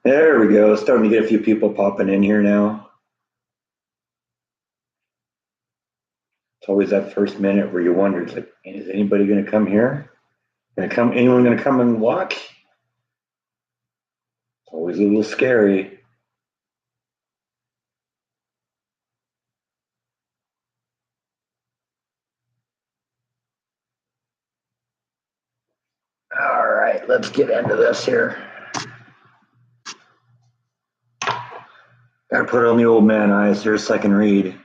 There we go. Starting to get a few people popping in here now. It's always that first minute where you wonder, it's like, is anybody going to come here? Anyone going to come and watch? It's always a little scary. All right, let's get into this here. Gotta put on the old man eyes here so I can read.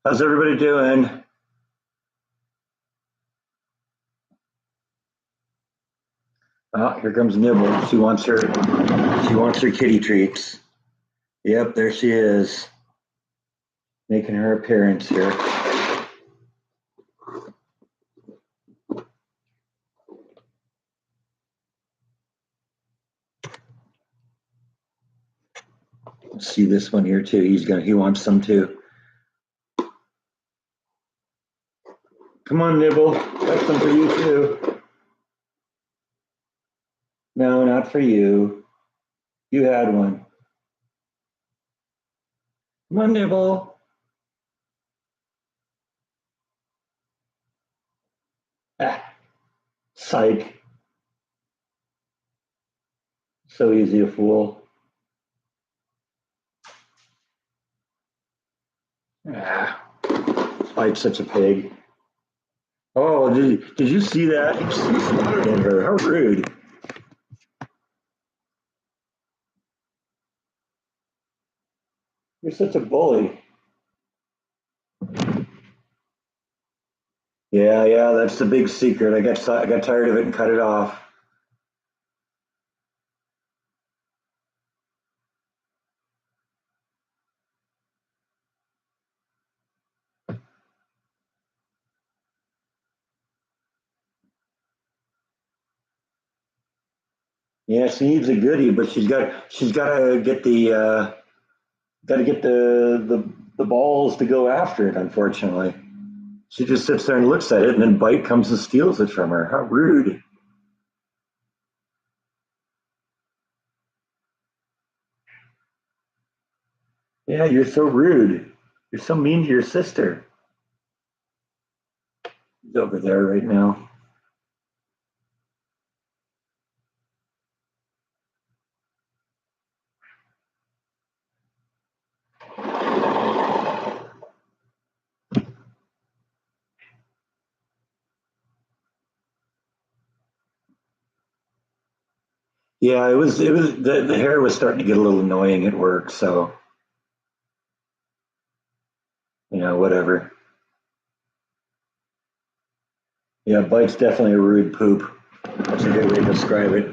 How's everybody doing? Oh, here comes Nibble. She wants her kitty treats. Yep, there she is, making her appearance here. See this one here too. He wants some too. Come on, Nibble. Got some for you too. No, not for you. You had one. Come on, Nibble. Ah, psych. So easy to fool. Ah, Spike's such a pig. Oh, did you see that? He swatted at her. How rude. You're such a bully. Yeah, that's the big secret. I got tired of it and cut it off. Yeah, she needs a goodie, but she's got to get the balls to go after it. Unfortunately, she just sits there and looks at it, and then Bite comes and steals it from her. How rude! Yeah, you're so rude. You're so mean to your sister. She's over there right now. Yeah, it was the hair was starting to get a little annoying at work, so whatever. Yeah, Bite's definitely a rude poop. That's a good way to describe it.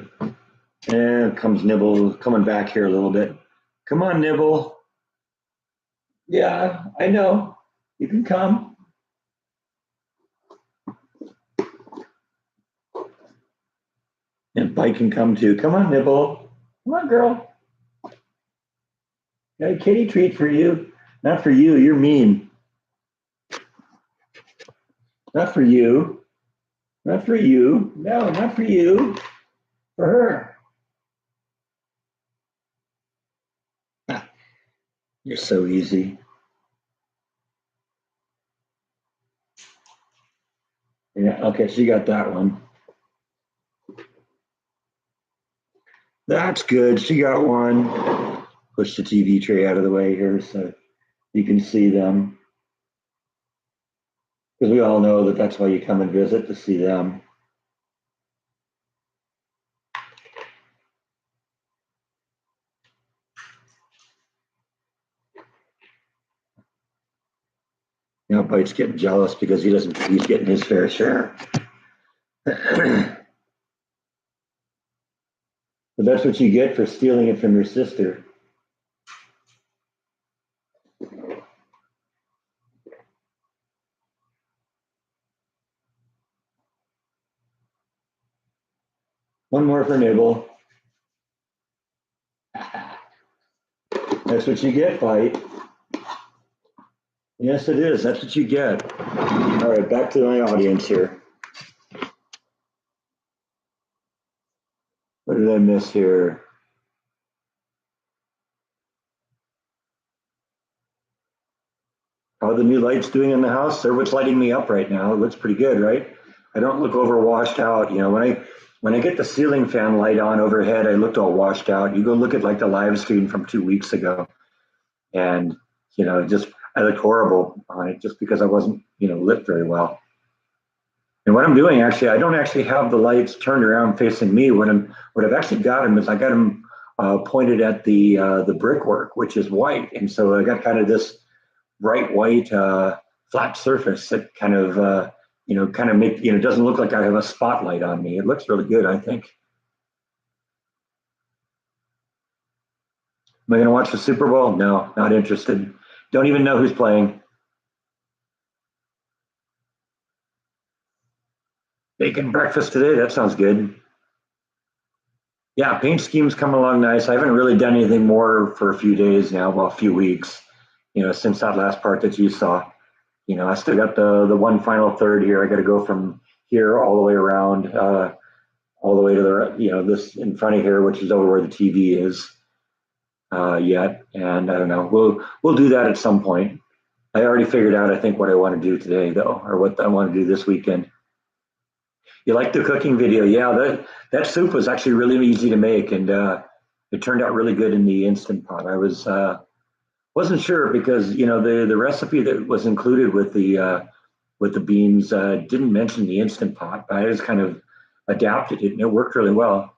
And comes Nibble coming back here a little bit. Come on, Nibble. Yeah, I know. You can come. And Bite can come too. Come on, Nibble. Come on, girl. Got a kitty treat for you. Not for you. You're mean. Not for you. Not for you. No, not for you. For her. Ah, you're so easy. Yeah, okay, she got that one. That's good. She got one. Push the TV tray out of the way here so you can see them. Because we all know that that's why you come and visit, to see them. Bite's getting jealous because he's getting his fair share. But that's what you get for stealing it from your sister. One more for Nibble. That's what you get, Bite. Yes, it is. That's what you get. All right, back to my audience here. What did I miss here? How are the new lights doing in the house? They're what's lighting me up right now. It looks pretty good, right? I don't look over washed out. When I get the ceiling fan light on overhead, I looked all washed out. You go look at like the live stream from 2 weeks ago, and just I looked horrible on it just because I wasn't lit very well. And what I'm doing actually, I don't actually have the lights turned around facing me. What I've actually got them is I got them pointed at the brickwork, which is white, and so I got kind of this bright white flat surface that kind of make doesn't look like I have a spotlight on me. It looks really good, I think. Am I going to watch the Super Bowl? No, not interested. Don't even know who's playing. Bacon breakfast today. That sounds good. Yeah, paint scheme's coming along nice. I haven't really done anything more for a few days now, well, a few weeks, since that last part that you saw. I still got the one final third here. I got to go from here all the way around, all the way to the this in front of here, which is over where the TV is yet. And I don't know. We'll do that at some point. I already figured out, I think, what I want to do today, though, or what I want to do this weekend. You like the cooking video? Yeah, that soup was actually really easy to make, and it turned out really good in the Instant Pot. I wasn't sure because the recipe that was included with the beans didn't mention the Instant Pot, but I just kind of adapted it, and it worked really well.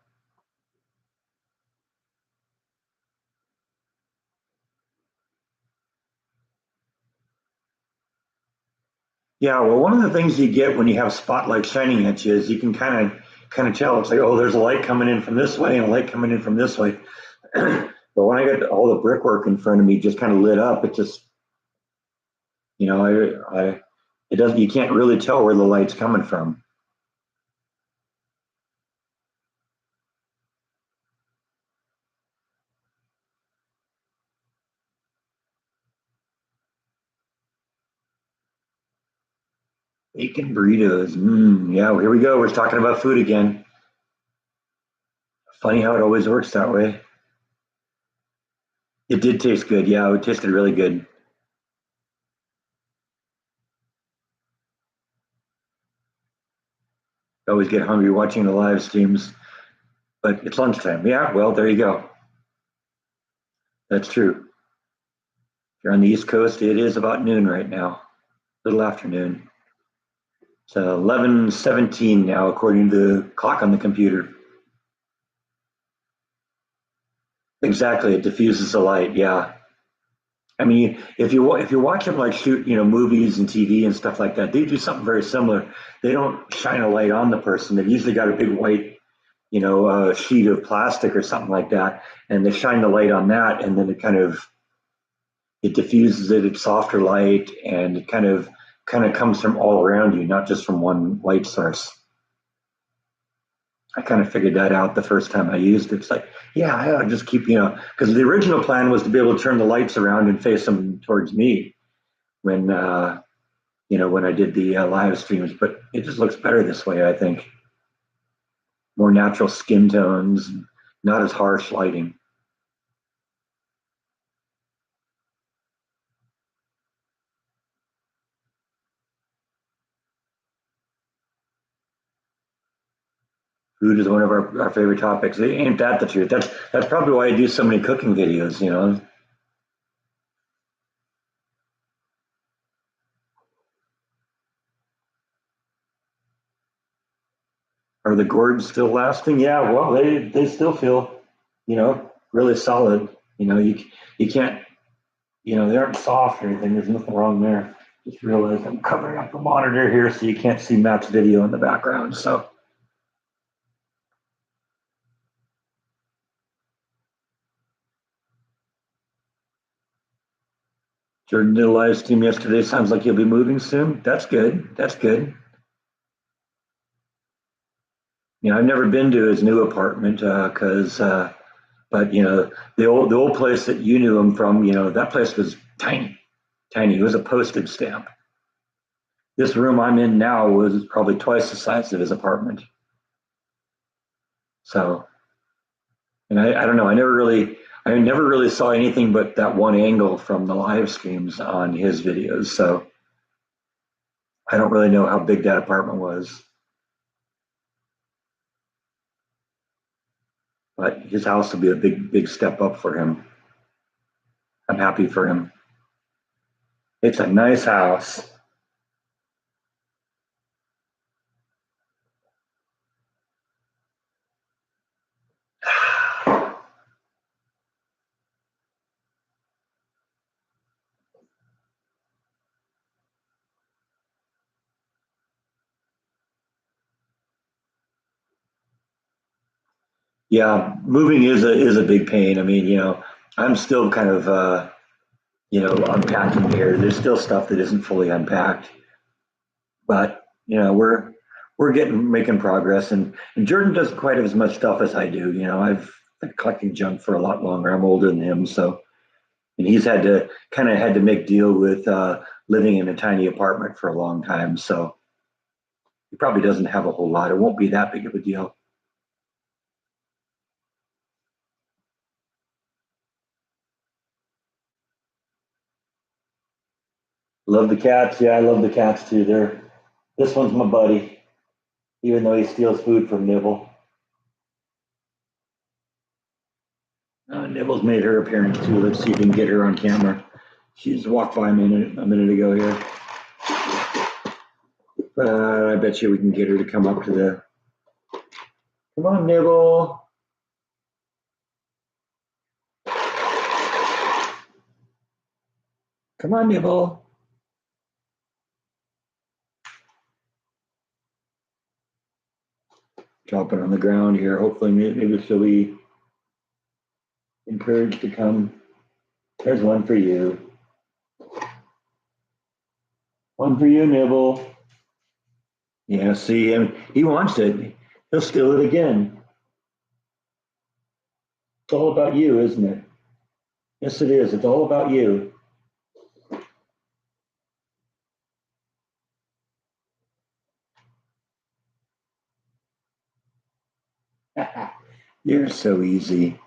Yeah, well, one of the things you get when you have spotlight shining at you is you can kind of tell. It's like, oh, there's a light coming in from this way and a light coming in from this way. But when I got all the brickwork in front of me, just kind of lit up. It just, it doesn't. You can't really tell where the light's coming from. Bacon burritos. Yeah, well, here we go. We're talking about food again. Funny how it always works that way. It did taste good. Yeah, it tasted really good. I always get hungry watching the live streams, but it's lunchtime. Yeah, well, there you go. That's true. If you're on the East Coast, it is about noon right now, little afternoon. It's 11:17 now, according to the clock on the computer. Exactly, it diffuses the light. Yeah, I mean, if you watch them like shoot, movies and TV and stuff like that, they do something very similar. They don't shine a light on the person. They've usually got a big white, sheet of plastic or something like that, and they shine the light on that, and then it diffuses it. It's softer light, and it kind of comes from all around you, not just from one light source. I kind of figured that out the first time I used it. It's like, yeah, I ought to just keep, because the original plan was to be able to turn the lights around and face them towards me when, when I did the live streams. But it just looks better this way, I think. More natural skin tones, not as harsh lighting. Food is one of our favorite topics. Ain't that the truth? That's probably why I do so many cooking videos. Are the gourds still lasting? Yeah, well, they still feel, really solid. You can't, they aren't soft or anything. There's nothing wrong there. Just realized I'm covering up the monitor here so you can't see Matt's video in the background. So Jordan did a live stream yesterday. Sounds like you'll be moving soon. That's good. That's good. I've never been to his new apartment because, but the old place that you knew him from, that place was tiny, tiny. It was a postage stamp. This room I'm in now was probably twice the size of his apartment. So, and I don't know. I never really saw anything but that one angle from the live streams on his videos, so I don't really know how big that apartment was. But his house will be a big step up for him. I'm happy for him. It's a nice house. Yeah, moving is a big pain. I mean, I'm still kind of unpacking here. There's still stuff that isn't fully unpacked, but we're getting making progress. And Jordan doesn't quite have as much stuff as I do. I've been collecting junk for a lot longer. I'm older than him, so and he's had to make deal with living in a tiny apartment for a long time. So he probably doesn't have a whole lot. It won't be that big of a deal. Love the cats. Yeah, I love the cats too. This one's my buddy, even though he steals food from Nibble. Nibble's made her appearance too. Let's see if we can get her on camera. She just walked by a minute ago here. I bet you we can get her to come up to the. Come on, Nibble. Come on, Nibble. Dropping on the ground here. Hopefully, maybe she'll be encouraged to come. There's one for you. One for you, Nibble. Yeah, see him. He wants it. He'll steal it again. It's all about you, isn't it? Yes, it is. It's all about you. You're so easy.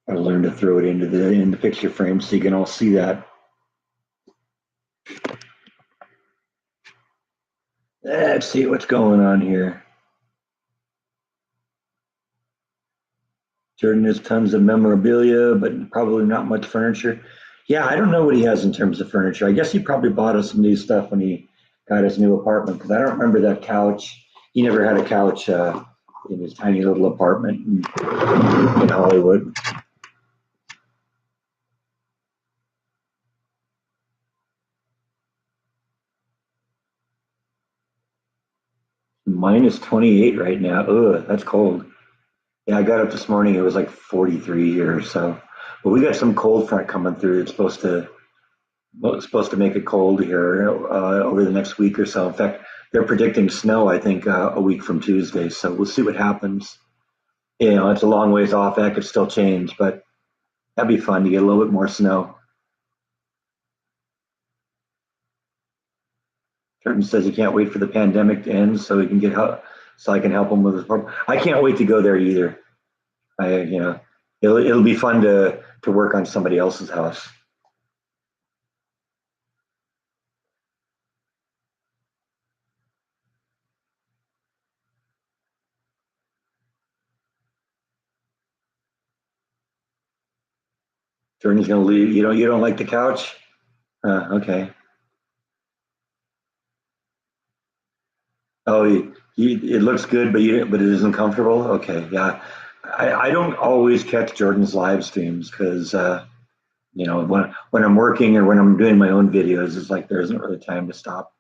I learned to throw it in the picture frame so you can all see that. Let's see what's going on here. Jordan has tons of memorabilia, but probably not much furniture. Yeah, I don't know what he has in terms of furniture. I guess he probably bought us some new stuff when he got his new apartment because I don't remember that couch. He never had a couch in his tiny little apartment in Hollywood. Minus 28 right now. Ugh, that's cold. Yeah, I got up this morning. It was like 43 here. So, but we got some cold front coming through. It's supposed to make it cold here over the next week or so. In fact, they're predicting snow. I think a week from Tuesday. So we'll see what happens. It's a long ways off. That could still change, but that'd be fun to get a little bit more snow. Jordan says he can't wait for the pandemic to end so he can get help, so I can help him with his problem. I can't wait to go there either. It'll be fun to work on somebody else's house. Jordan's gonna leave. You don't like the couch? Okay. Oh, it looks good, but it isn't comfortable. Okay, yeah. I don't always catch Jordan's live streams because when I'm working or when I'm doing my own videos, it's like there isn't really time to stop.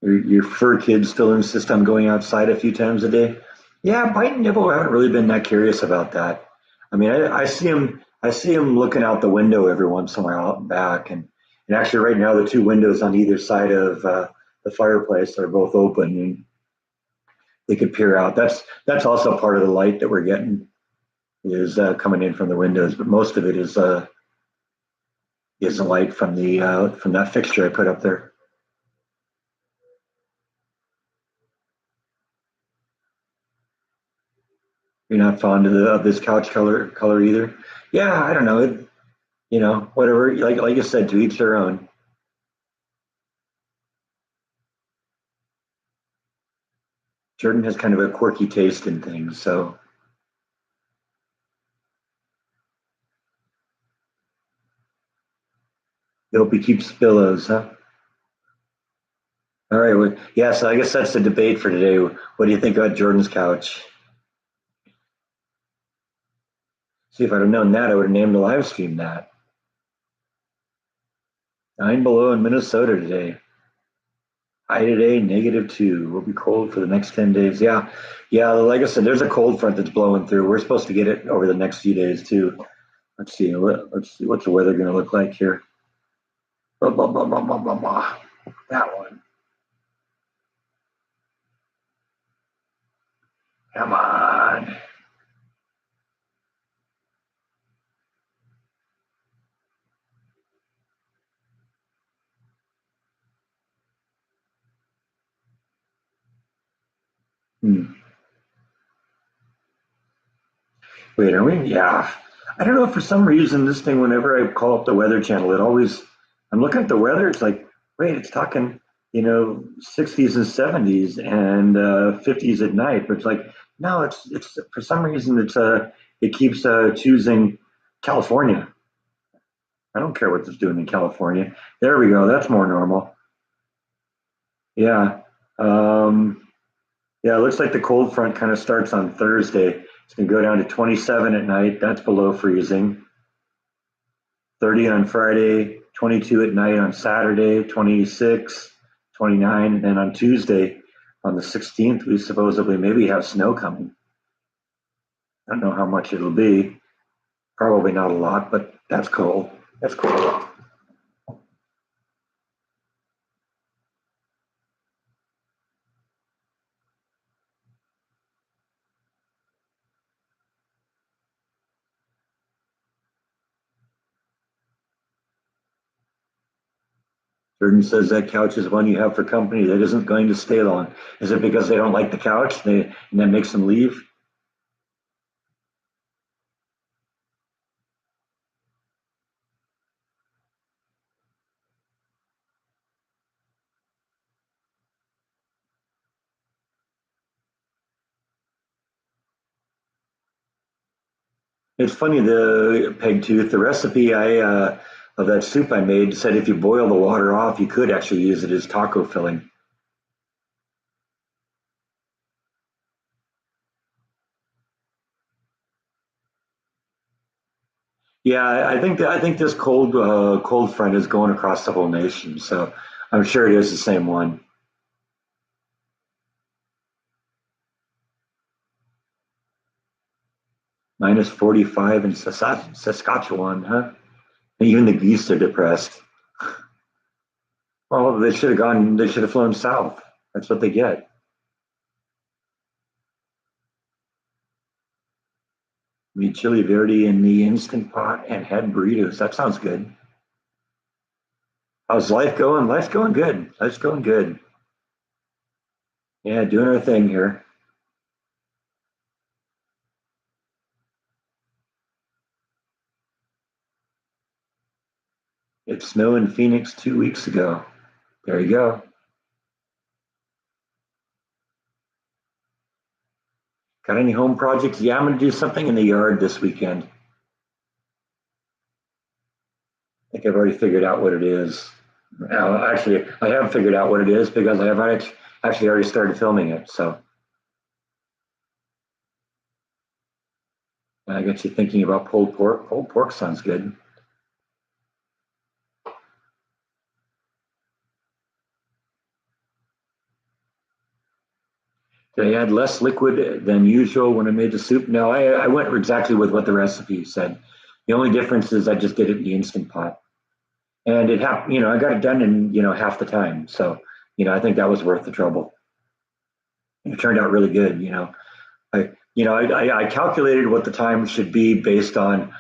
Your fur kids still insist on going outside a few times a day. Yeah, Bite and Nibble haven't really been that curious about that. I mean, I see him looking out the window every once in a while out and back, and actually right now the two windows on either side of the fireplace are both open, and they could peer out. That's also part of the light that we're getting is coming in from the windows, but most of it is is the light from that fixture I put up there. You're not fond of this couch color either. Yeah, I don't know. Whatever. Like you said, to each their own. Jordan has kind of a quirky taste in things, so I hope he keeps pillows, huh? All right. Well, yeah. So I guess that's the debate for today. What do you think about Jordan's couch? See, if I'd have known that, I would have named the live stream that. 9 below in Minnesota today. High today, -2. We'll be cold for the next 10 days. Yeah. Yeah. Like I said, there's a cold front that's blowing through. We're supposed to get it over the next few days, too. Let's see. Let's see. What's the weather going to look like here? Blah, blah, blah, blah, blah, blah, blah. That one. Come on. Hmm. Wait, are we? Yeah. I don't know. For some reason, this thing, whenever I call up the Weather Channel, I'm looking at the weather. It's like, wait, it's talking, 60s and 70s and 50s at night. But it's like, no, it's for some reason, it keeps choosing California. I don't care what it's doing in California. There we go. That's more normal. Yeah. Um, yeah, it looks like the cold front kind of starts on Thursday. It's going to go down to 27 at night. That's below freezing. 30 on Friday, 22 at night on Saturday, 26, 29, and then on Tuesday, on the 16th, we supposedly maybe have snow coming. I don't know how much it'll be. Probably not a lot, but that's cool. That's cool. Jordan says that couch is one you have for company that isn't going to stay long. Is it because they don't like the couch and that makes them leave? It's funny, the peg tooth, the recipe of that soup I made said if you boil the water off, you could actually use it as taco filling. Yeah, I think this cold front is going across the whole nation, so I'm sure it is the same one. -45 in Saskatchewan, huh? Even the geese are depressed. Well, they should have gone. They should have flown south. That's what they get. Meat chili verde in the instant pot and had burritos. That sounds good. How's life going? Life's going good. Life's going good. Yeah, doing our thing here. It snowed in Phoenix 2 weeks ago. There you go. Got any home projects? Yeah, I'm going to do something in the yard this weekend. I think I've already figured out what it is. Actually, I have figured out what it is because I have actually already started filming it. So I got you thinking about pulled pork. Pulled pork sounds good. Did I add less liquid than usual when I made the soup? No, I went exactly with what the recipe said. The only difference is I just did it in the instant pot, and I got it done in half the time. So I think that was worth the trouble. It turned out really good. I calculated what the time should be based on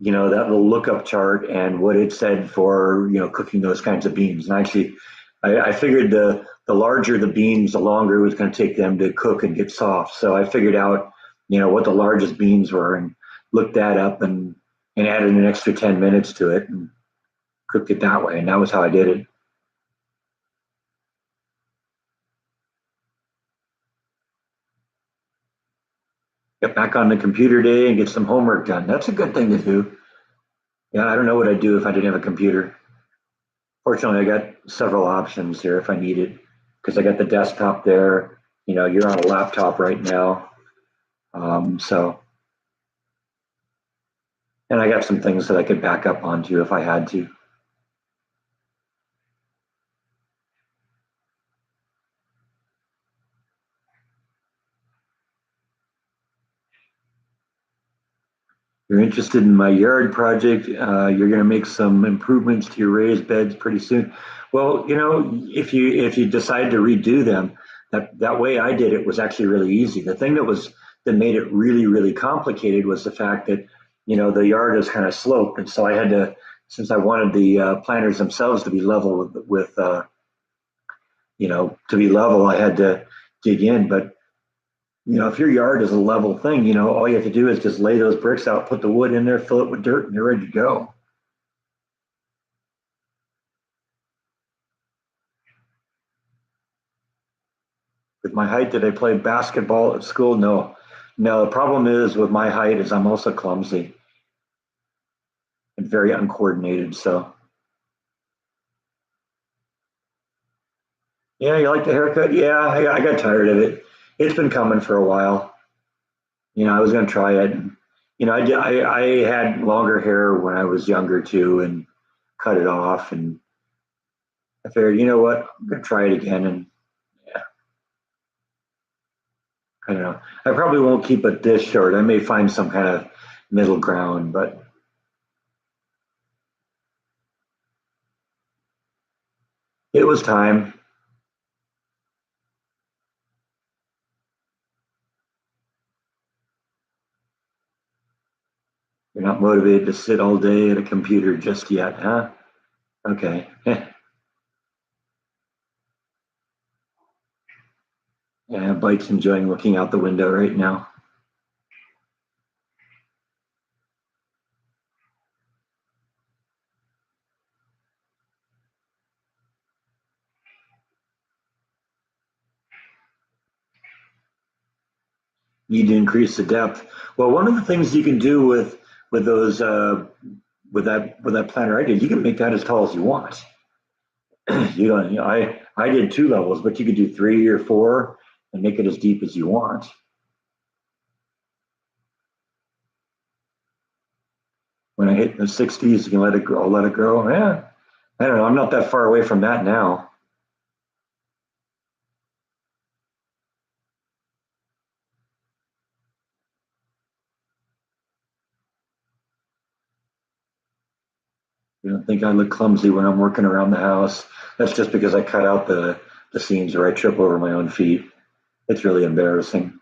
that little lookup chart and what it said for, cooking those kinds of beans. And actually, I figured the larger the beans, the longer it was going to take them to cook and get soft. So I figured out, what the largest beans were and looked that up and added an extra 10 minutes to it and cooked it that way. And that was how I did it. Get back on the computer day and get some homework done. That's a good thing to do. Yeah, I don't know what I'd do if I didn't have a computer. Fortunately, I got several options here if I need it because I got the desktop there. You're on a laptop right now. So, and I got some things that I could back up onto if I had to. You're interested in my yard project. You're going to make some improvements to your raised beds pretty soon. Well, if you decide to redo them, that way I did it was actually really easy. The thing that made it really really complicated was the fact that the yard is kind of sloped, and so I had to, since I wanted the planters themselves to be level to be level, I had to dig in. But if your yard is a level thing, all you have to do is just lay those bricks out, put the wood in there, fill it with dirt, and you're ready to go. With my height, did I play basketball at school? No. No, the problem is with my height is I'm also clumsy and very uncoordinated. So yeah, you like the haircut? Yeah, I got tired of it. It's been coming for a while. I was going to try it. I had longer hair when I was younger too, and cut it off. And I figured, what, I'm going to try it again. And yeah, I don't know. I probably won't keep it this short. I may find some kind of middle ground, but it was time. You're not motivated to sit all day at a computer just yet, huh? Okay. Yeah, Bite's enjoying looking out the window right now. Need to increase the depth. Well, one of the things you can do with those with that planter I did, you can make that as tall as you want. You don't. I did 2 levels, but you could do 3 or 4 and make it as deep as you want. When I hit the 60s, you can let it grow. Let it grow. Yeah, I don't know. I'm not that far away from that now. You don't think I look clumsy when I'm working around the house? That's just because I cut out the scenes where I trip over my own feet. It's really embarrassing.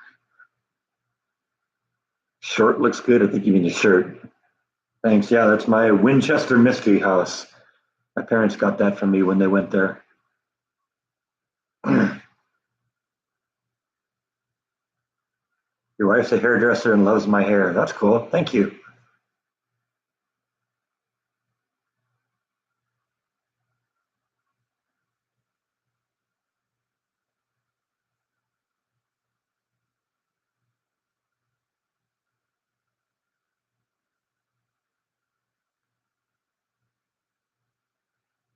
Short looks good. I think you mean the shirt. Thanks. Yeah, that's my Winchester Mystery House. My parents got that from me when they went there. Your wife's a hairdresser and loves my hair. That's cool. Thank you.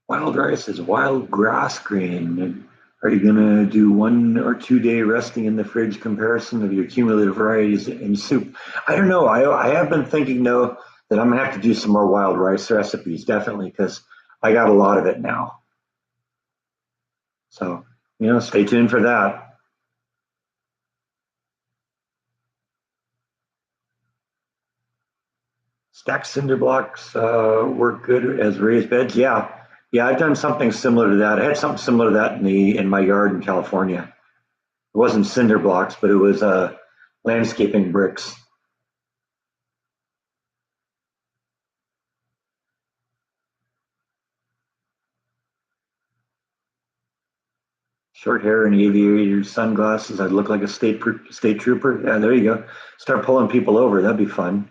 Wild rice is wild grass green. Are you going to do 1 or 2 day resting in the fridge comparison of your cumulative varieties in soup? I don't know. I have been thinking, though, that I'm going to have to do some more wild rice recipes, definitely, because I got a lot of it now. So, stay tuned for that. Stacked cinder blocks work good as raised beds. Yeah, yeah, I've done something similar to that. I had something similar to that in my yard in California. It wasn't cinder blocks, but it was landscaping bricks. Short hair and aviator sunglasses. I'd look like a state trooper. Yeah, there you go. Start pulling people over. That'd be fun.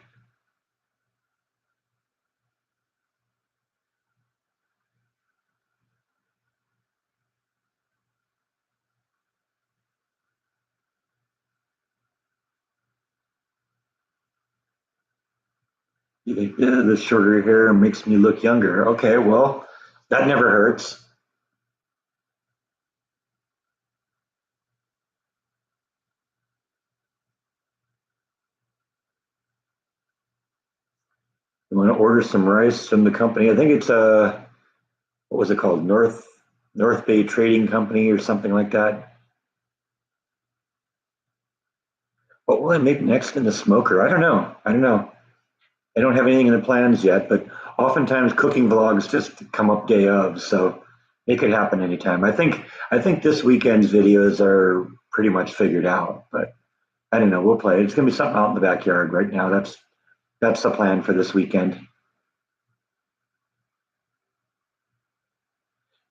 You think the shorter hair makes me look younger? Okay, well, that never hurts. I'm going to order some rice from the company. I think it's what was it called? North Bay Trading Company or something like that. What will I make next in the smoker? I don't know. I don't know. I don't have anything in the plans yet, but oftentimes cooking vlogs just come up day of, so it could happen anytime. I think this weekend's videos are pretty much figured out, but I don't know. We'll play. It's gonna be something out in the backyard right now. That's the plan for this weekend.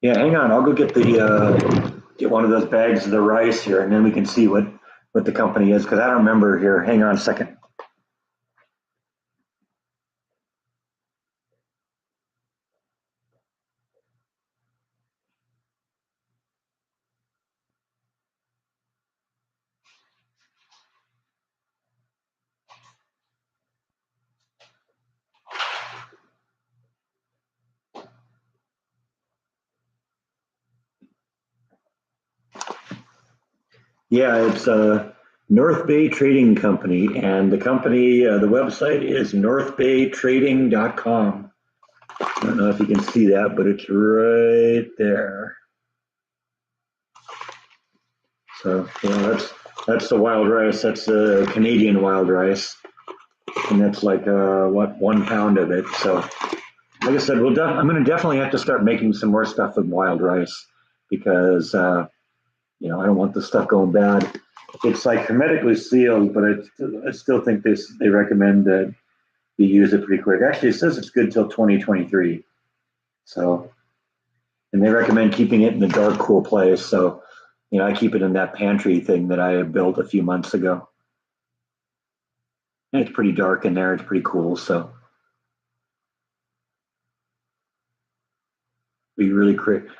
Yeah, hang on. I'll go get one of those bags of the rice here, and then we can see what the company is because I don't remember here. Hang on a second. Yeah, it's North Bay Trading Company, and the website is northbaytrading.com. I don't know if you can see that, but it's right there. So, that's the wild rice. That's the Canadian wild rice, and that's like what 1 pound of it. So, like I said, I'm going to definitely have to start making some more stuff with wild rice because I don't want the stuff going bad. It's like hermetically sealed, but I still think they recommend that you use it pretty quick. Actually, it says it's good till 2023. So, and they recommend keeping it in a dark, cool place. So, I keep it in that pantry thing that I built a few months ago. And it's pretty dark in there. It's pretty cool. So, it'd be really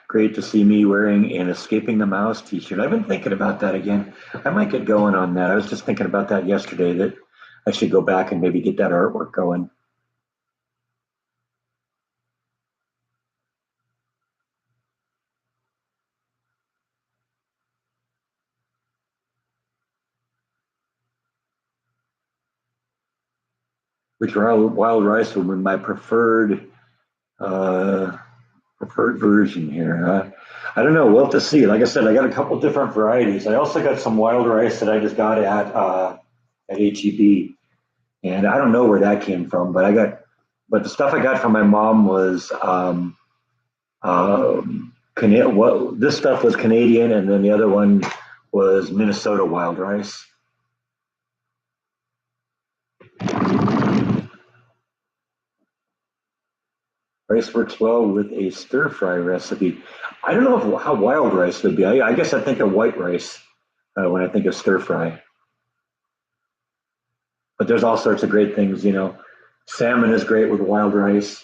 great to see me wearing an Escaping the Mouse t-shirt. I've been thinking about that again. I might get going on that. I was just thinking about that yesterday that I should go back and maybe get that artwork going. Which wild rice would be my uh, preferred version here. I don't know. We'll have to see. Like I said, I got a couple different varieties. I also got some wild rice that I just got at HEB, and I don't know where that came from, but the stuff I got from my mom was what this stuff was Canadian, and then the other one was Minnesota wild rice. Rice works well with a stir fry recipe. I don't know how wild rice would be. I guess I think of white rice when I think of stir fry. But there's all sorts of great things. Salmon is great with wild rice.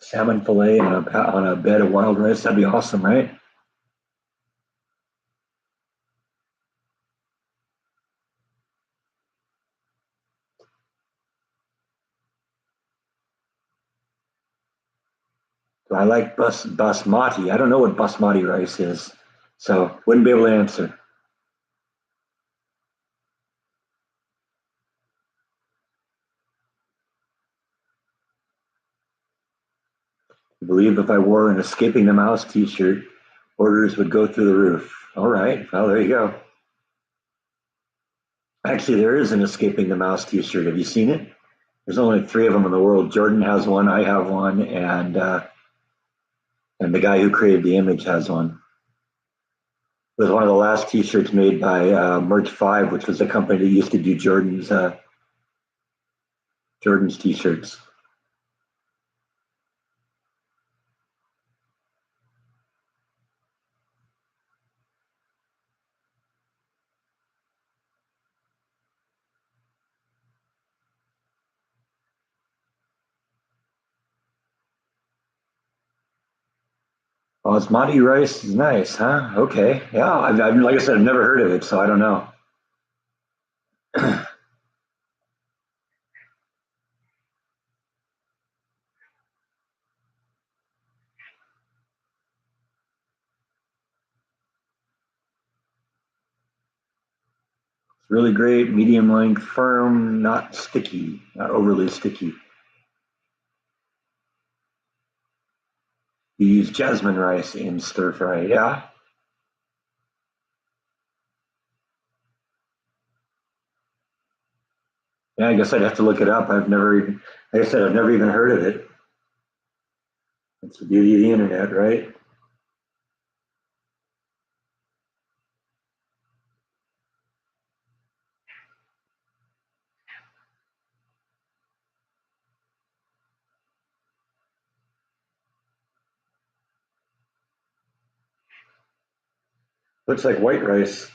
Salmon fillet on a bed of wild rice. That'd be awesome, right? I like basmati. I don't know what basmati rice is, so wouldn't be able to answer. I believe if I wore an Escaping the Mouse t-shirt, orders would go through the roof. All right. Well, there you go. Actually, there is an Escaping the Mouse t-shirt. Have you seen it? There's only three of them in the world. Jordan has one, I have one, and the guy who created the image has one. It was one of the last t-shirts made by Merch 5, which was a company that used to do Jordan's t-shirts. Basmati rice is nice, huh? Okay. Yeah, like I said, I've never heard of it, so I don't know. It's really great, medium length, firm, not sticky, not overly sticky. You use jasmine rice in stir fry, yeah? Yeah, I guess I'd have to look it up. Like I said, I've never even heard of it. It's the beauty of the internet, right? Looks like white rice.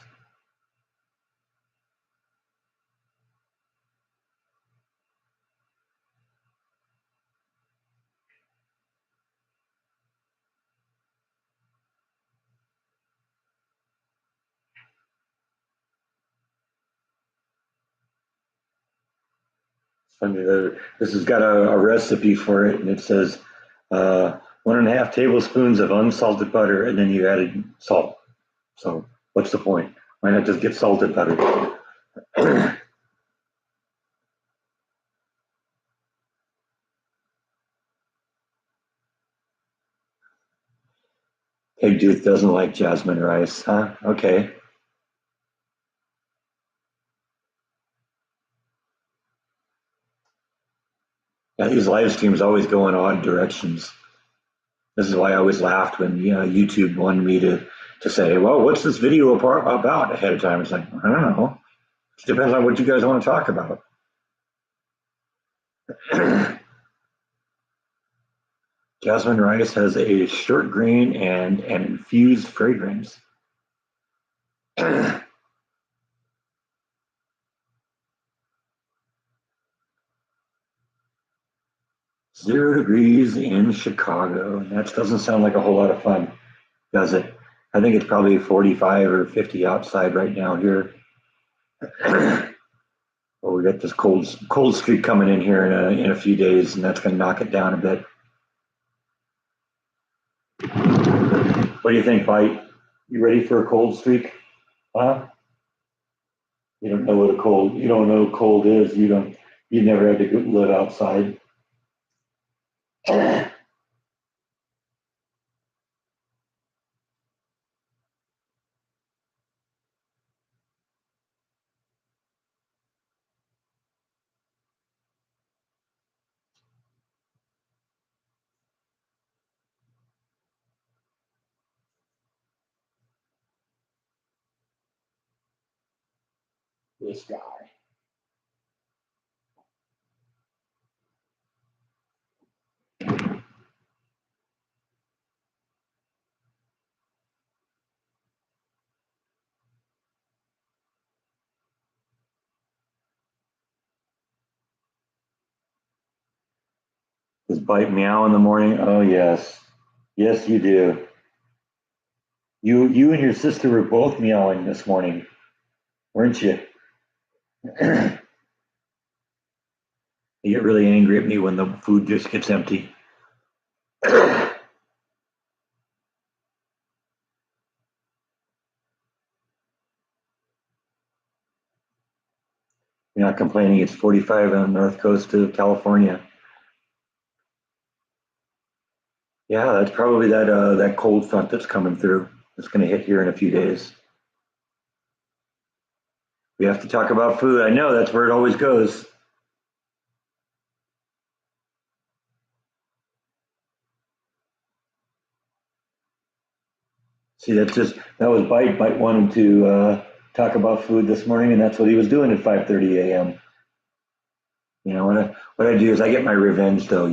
I mean, this has got a recipe for it, and it says 1.5 tablespoons of unsalted butter, and then you added salt. So what's the point? Why not just get salted butter? Pig Dude doesn't like jasmine rice, huh? Okay. Yeah, these live streams always go in odd directions. This is why I always laughed when YouTube wanted me to say, well, what's this video about ahead of time? It's like, I don't know. It depends on what you guys want to talk about. Jasmine rice has a short grain and an infused fragrance. 0 degrees in Chicago. That doesn't sound like a whole lot of fun, does it? I think it's probably 45 or 50 outside right now here. Well, we got this cold streak coming in here in a few days, and that's going to knock it down a bit. What do you think, Bite? You ready for a cold streak? Huh? You don't know what a cold. You don't know what cold is. You don't. You never had to live outside. This guy. Does Bite meow in the morning? Oh yes, yes you do. You and your sister were both meowing this morning, weren't you? You get really angry at me when the food just gets empty. You're not complaining. It's 45 on the north coast of California. Yeah, that's probably that cold front that's coming through. It's going to hit here in a few days. We have to talk about food. I know that's where it always goes. See, that was Bite. Bite wanted to talk about food this morning, and that's what he was doing at 5:30 a.m. What I do is I get my revenge though.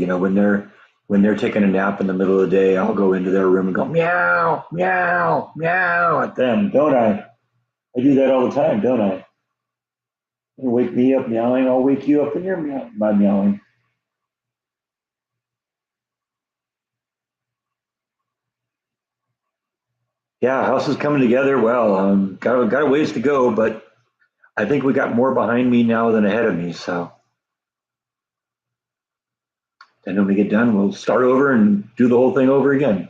When they're taking a nap in the middle of the day, I'll go into their room and go meow, meow, meow at them, don't I? I do that all the time, don't I? You wake me up meowing, I'll wake you up when you're by meowing. Yeah, house is coming together well. Got a ways to go, but I think we got more behind me now than ahead of me. So then when we get done, we'll start over and do the whole thing over again.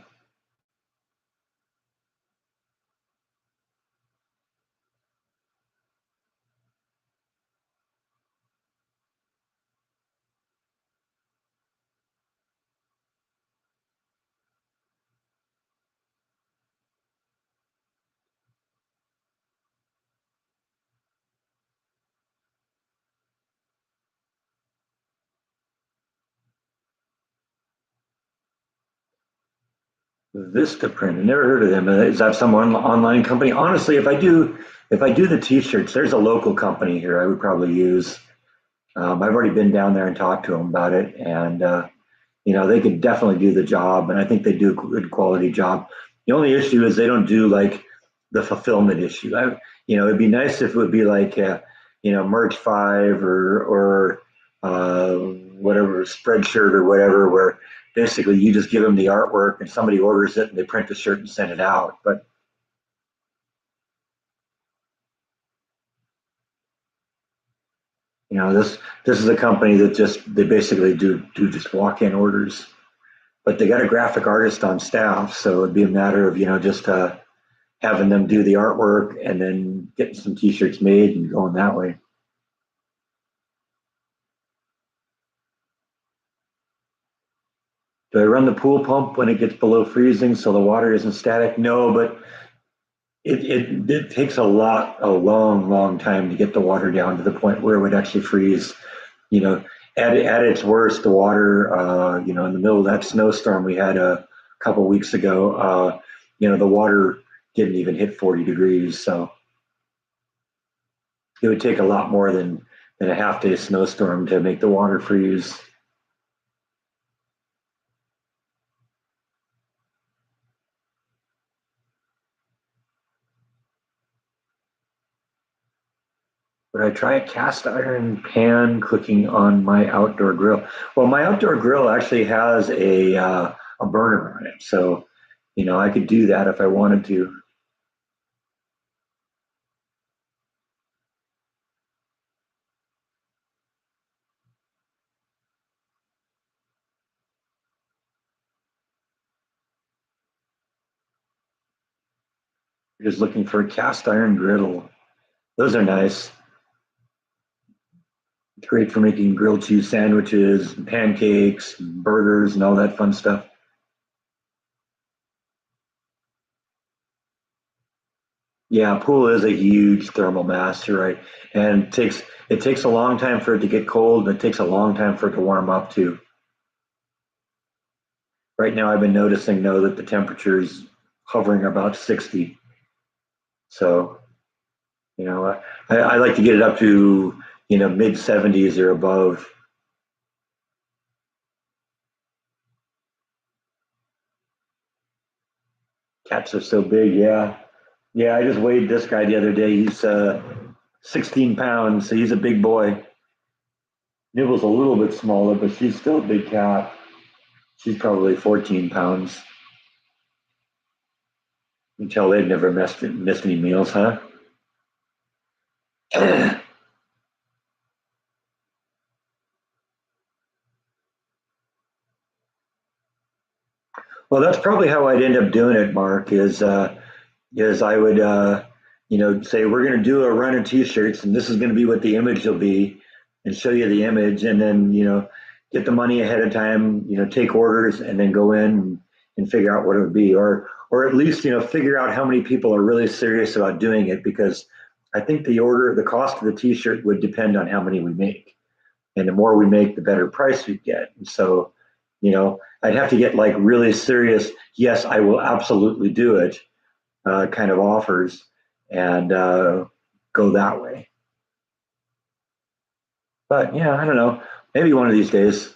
Vistaprint. I never heard of them. Is that some online company? Honestly, if I do the t-shirts, there's a local company here I would probably use. I've already been down there and talked to them about it, and they could definitely do the job, and I think they do a good quality job. The only issue is they don't do like the fulfillment issue. It'd be nice if it would be like, Merch Five or whatever Spreadshirt or whatever, where basically you just give them the artwork and somebody orders it and they print the shirt and send it out. But this is a company that just they basically do just walk-in orders, but they got a graphic artist on staff, so it'd be a matter of just having them do the artwork and then getting some t-shirts made and going that way. Do I run the pool pump when it gets below freezing so the water isn't static? No, but it takes a long time to get the water down to the point where it would actually freeze. You know, at its worst, the water, in the middle of that snowstorm we had a couple weeks ago, the water didn't even hit 40 degrees. So it would take a lot more than a half day snowstorm to make the water freeze. Would I try a cast iron pan cooking on my outdoor grill? Well, my outdoor grill actually has a burner on it, so I could do that if I wanted to. Just looking for a cast iron griddle. Those are nice. It's great for making grilled cheese sandwiches, pancakes, burgers, and all that fun stuff. Yeah, pool is a huge thermal mass, you're right. And it takes a long time for it to get cold, but it takes a long time for it to warm up too. Right now, I've been noticing though that the temperature is hovering about 60. So, I like to get it up to, mid 70s or above. Cats are so big. Yeah. Yeah. I just weighed this guy the other day. He's 16 pounds. So he's a big boy. Nibble's a little bit smaller, but she's still a big cat. She's probably 14 pounds. You can tell they've never missed any meals, huh? Well, that's probably how I'd end up doing it, Mark, is I would, say we're going to do a run of t-shirts and this is going to be what the image will be and show you the image and then, get the money ahead of time, take orders and then go in and figure out what it would be or at least, figure out how many people are really serious about doing it because I think the cost of the t-shirt would depend on how many we make. And the more we make, the better price we get. And so, I'd have to get like really serious, yes, I will absolutely do it kind of offers and go that way. But yeah, I don't know. Maybe one of these days.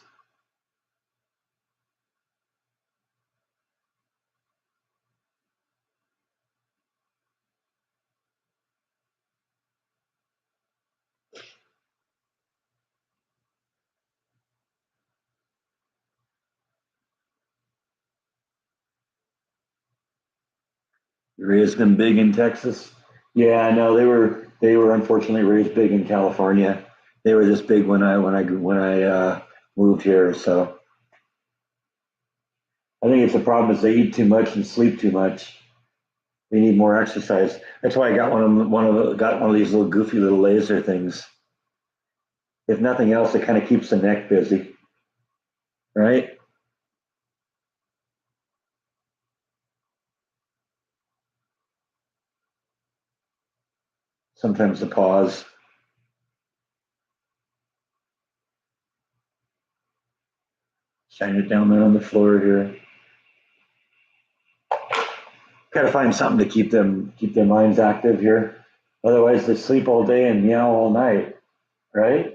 You raised them big in Texas? Yeah, no, they were unfortunately raised big in California. They were this big when I moved here. So I think it's a problem is they eat too much and sleep too much. They need more exercise. That's why I got got one of these little goofy little laser things. If nothing else, it kind of keeps the neck busy, right? Sometimes the paws. Shine it down there on the floor here. Got to find something to keep their minds active here. Otherwise, they sleep all day and meow all night, right?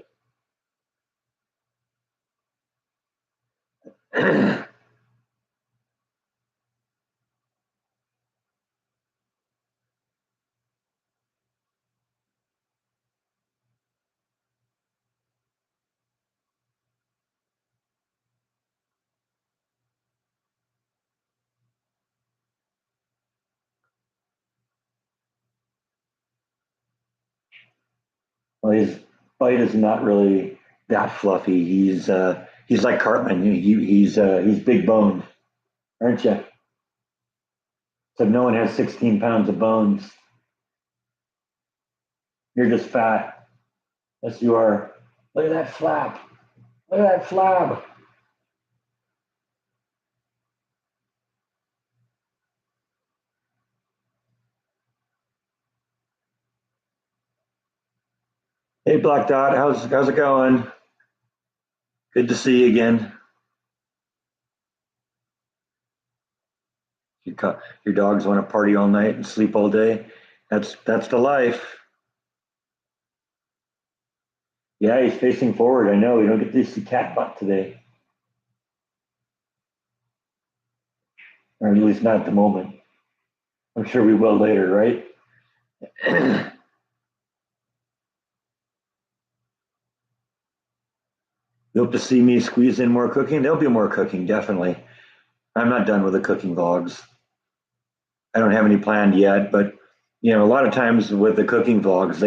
Well, his bite is not really that fluffy. He's like Cartman. He's big boned, aren't you? So no one has 16 pounds of bones. You're just fat. Yes, you are. Look at that flap. Look at that flab. Hey, Black Dot, how's it going? Good to see you again. Your dogs want to party all night and sleep all day. That's the life. Yeah, he's facing forward. I know we don't get to see cat butt today, or at least not at the moment. I'm sure we will later, right? You hope to see me squeeze in more cooking. There'll be more cooking, definitely. I'm not done with the cooking vlogs. I don't have any planned yet, but a lot of times with the cooking vlogs,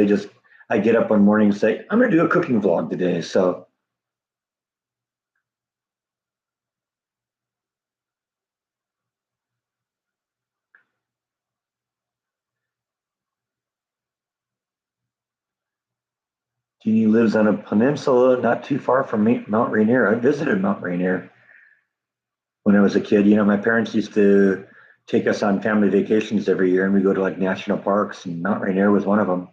I get up one morning and say, I'm gonna do a cooking vlog today. So Jeannie lives on a peninsula not too far from me, Mount Rainier. I visited Mount Rainier when I was a kid. My parents used to take us on family vacations every year, and we go to like national parks, and Mount Rainier was one of them.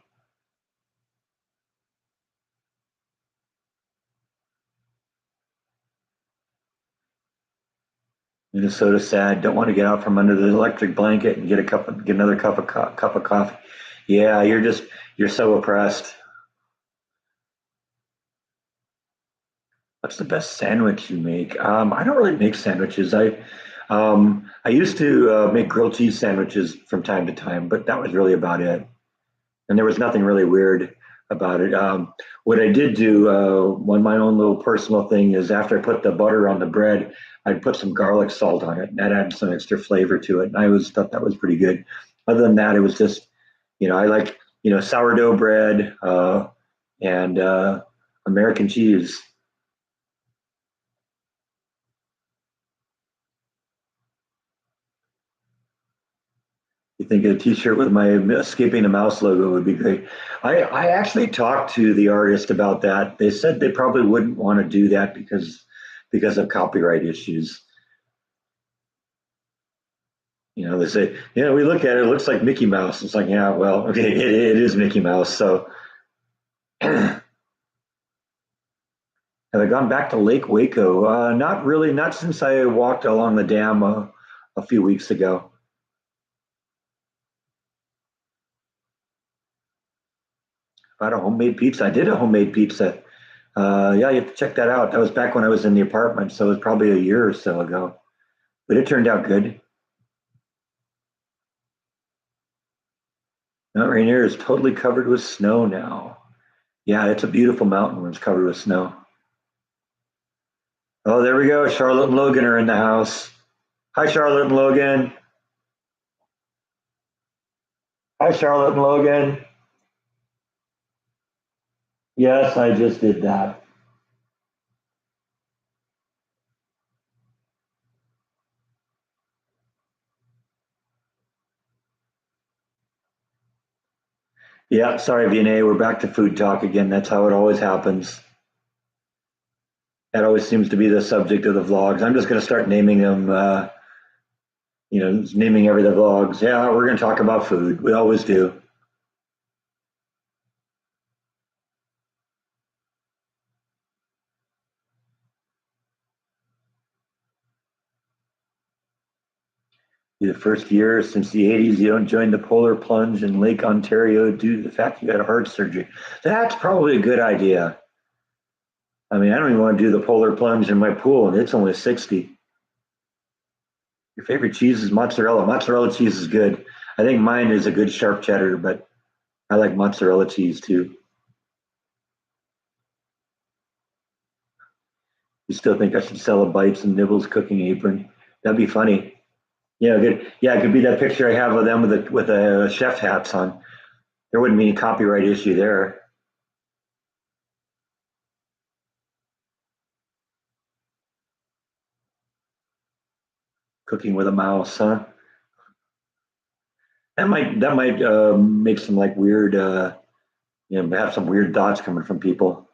Minnesota's sad. Don't want to get out from under the electric blanket and get another cup of coffee. Yeah, you're so oppressed. What's the best sandwich you make? I don't really make sandwiches. I used to make grilled cheese sandwiches from time to time, but that was really about it. And there was nothing really weird about it. What I did do, one my own little personal thing is after I put the butter on the bread, I'd put some garlic salt on it, and that added some extra flavor to it. And I always thought that was pretty good. Other than that, it was just, I like, sourdough bread and American cheese. You think a T-shirt with my escaping the mouse logo would be great. I actually talked to the artist about that. They said they probably wouldn't want to do that because of copyright issues. They say, we look at it, it looks like Mickey Mouse. It's like, yeah, well, okay, it is Mickey Mouse. So have I gone back to Lake Waco? Not really, not since I walked along the dam a few weeks ago. I had a homemade pizza. I did a homemade pizza. Yeah, you have to check that out. That was back when I was in the apartment, so it was probably a year or so ago. But it turned out good. Mount Rainier is totally covered with snow now. Yeah, it's a beautiful mountain when it's covered with snow. Oh, there we go. Charlotte and Logan are in the house. Hi, Charlotte and Logan. Hi, Charlotte and Logan. Yes, I just did that. Yeah, sorry, VNA. We're back to food talk again. That's how it always happens. That always seems to be the subject of the vlogs. I'm just going to start naming them, naming every the vlogs. Yeah, we're going to talk about food. We always do. The first year since the 80s, you don't join the polar plunge in Lake Ontario due to the fact you had a heart surgery. That's probably a good idea. I mean, I don't even want to do the polar plunge in my pool, and it's only 60. Your favorite cheese is mozzarella. Mozzarella cheese is good. I think mine is a good sharp cheddar, but I like mozzarella cheese too. You still think I should sell a Bites and Nibbles cooking apron? That'd be funny. Yeah, good. Yeah, it could be that picture I have of them with a chef hats on. There wouldn't be any copyright issue there. Cooking with a mouse, huh? That might make some like weird, have some weird thoughts coming from people.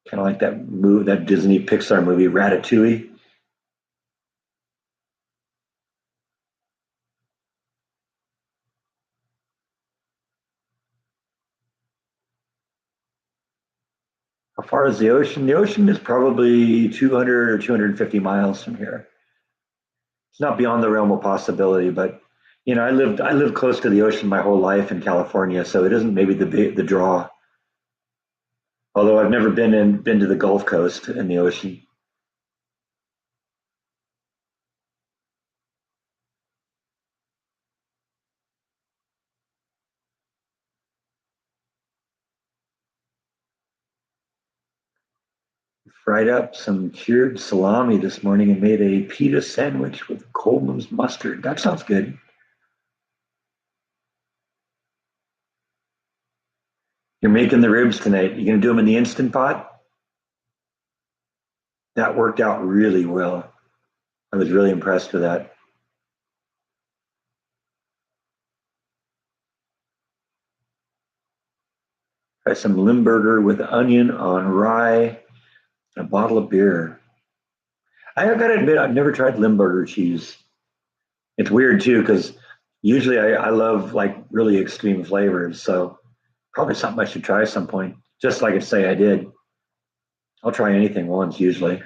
Kind of like that Disney Pixar movie Ratatouille. How far is the ocean? The ocean is probably 200 or 250 miles from here. It's not beyond the realm of possibility, but I lived close to the ocean my whole life in California, so it isn't maybe the draw. Although I've never been to the Gulf Coast in the ocean. Fried up some cured salami this morning and made a pita sandwich with Coleman's mustard. That sounds good. You're making the ribs tonight. You gonna do them in the instant pot? That worked out really well. I was really impressed with that. Try some Limburger with onion on rye and a bottle of beer. I gotta admit, I've never tried Limburger cheese. It's weird too, because usually I love like really extreme flavors. So probably something I should try at some point. Just like I say I did. I'll try anything once usually.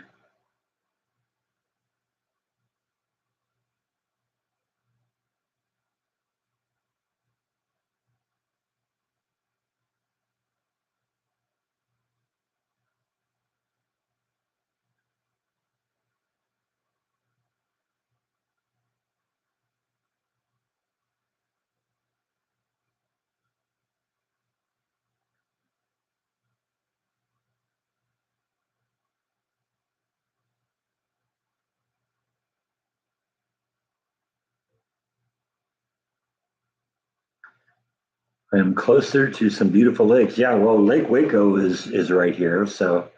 I am closer to some beautiful lakes. Yeah, well, Lake Waco is right here. So,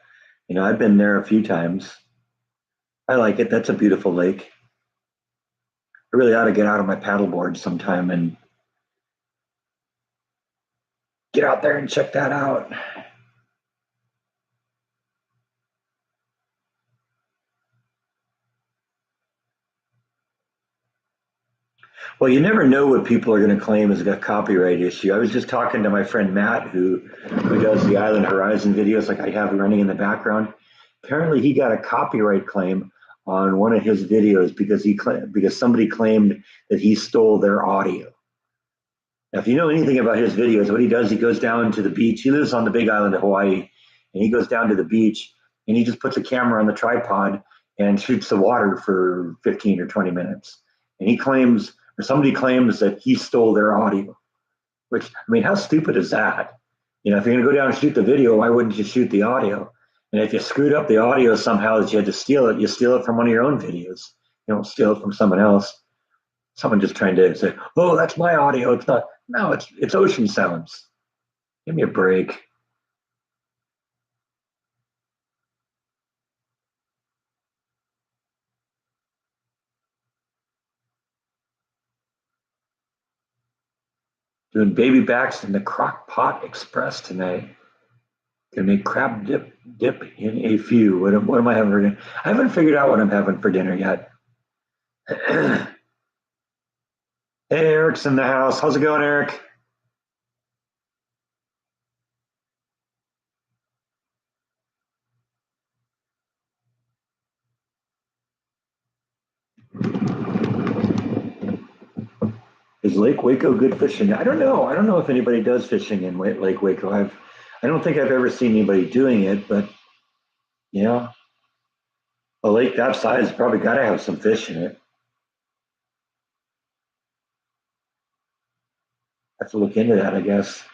I've been there a few times. I like it. That's a beautiful lake. I really ought to get out on my paddleboard sometime and get out there and check that out. Well, you never know what people are going to claim as a copyright issue. I was just talking to my friend Matt, who does the Island Horizon videos, like I have running in the background. Apparently, he got a copyright claim on one of his videos because somebody claimed that he stole their audio. Now, if you know anything about his videos, what he does, he goes down to the beach. He lives on the Big Island of Hawaii, and he goes down to the beach and he just puts a camera on the tripod and shoots the water for 15 or 20 minutes. And he claims, or somebody claims, that he stole their audio. Which, I mean, how stupid is that? If you're going to go down and shoot the video, why wouldn't you shoot the audio? And if you screwed up the audio somehow that you had to steal it, you steal it from one of your own videos. You don't steal it from someone else. Someone just trying to say, "Oh, that's my audio." It's not. No, it's ocean sounds. Give me a break. Doing baby backs in the crock pot express tonight. Gonna make crab dip in a few. What am I having for dinner? I haven't figured out what I'm having for dinner yet. Hey, Eric's in the house. How's it going, Eric? Is Lake Waco good fishing? I don't know. I don't know if anybody does fishing in Lake Waco. I don't think I've ever seen anybody doing it, but yeah, a lake that size probably got to have some fish in it. I have to look into that, I guess.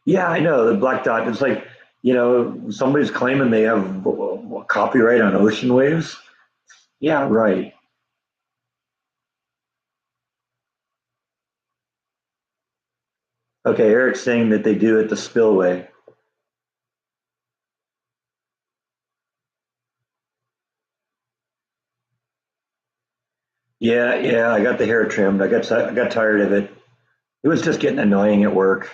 Yeah, I know the black dot. It's like, somebody's claiming they have copyright on ocean waves. Yeah, right. Okay, Eric's saying that they do at the spillway. Yeah, yeah, I got the hair trimmed. I got tired of it. It was just getting annoying at work.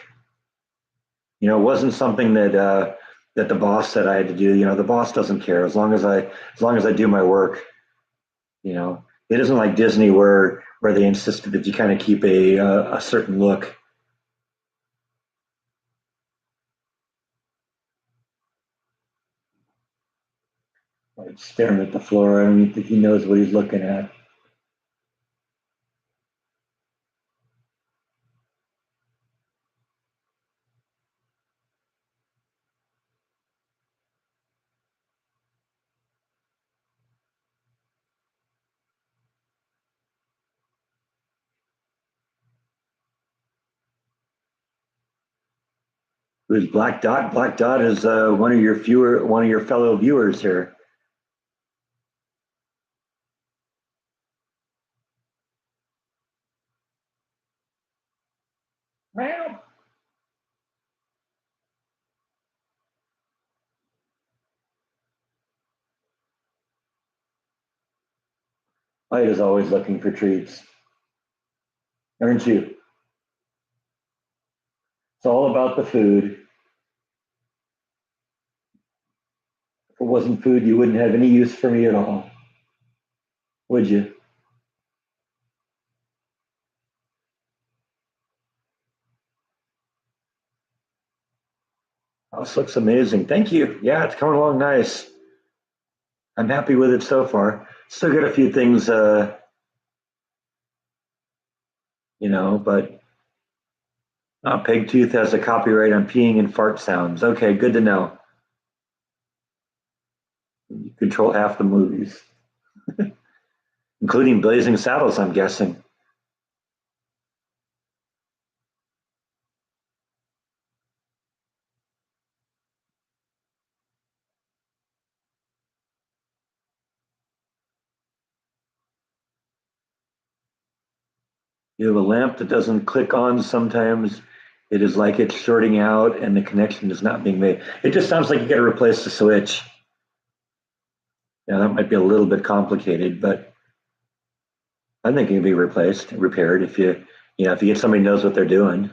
It wasn't something that the boss said I had to do. The boss doesn't care as long as I do my work. It isn't like Disney where they insisted that you kind of keep a certain look. Like staring at the floor. I don't even think he knows what he's looking at. Who's Black Dot? Black Dot is one of your fellow viewers here. Well, Light is always looking for treats, aren't you? It's all about the food. If it wasn't food, you wouldn't have any use for me at all, would you? House looks amazing. Thank you. Yeah, it's coming along nice. I'm happy with it so far. Still got a few things, but Peg Tooth has a copyright on peeing and fart sounds. Okay, good to know. You control half the movies, including Blazing Saddles, I'm guessing. You have a lamp that doesn't click on sometimes. It is like it's shorting out and the connection is not being made. It just sounds like you got to replace the switch. Now that might be a little bit complicated, but I think it can be repaired if you get somebody who knows what they're doing.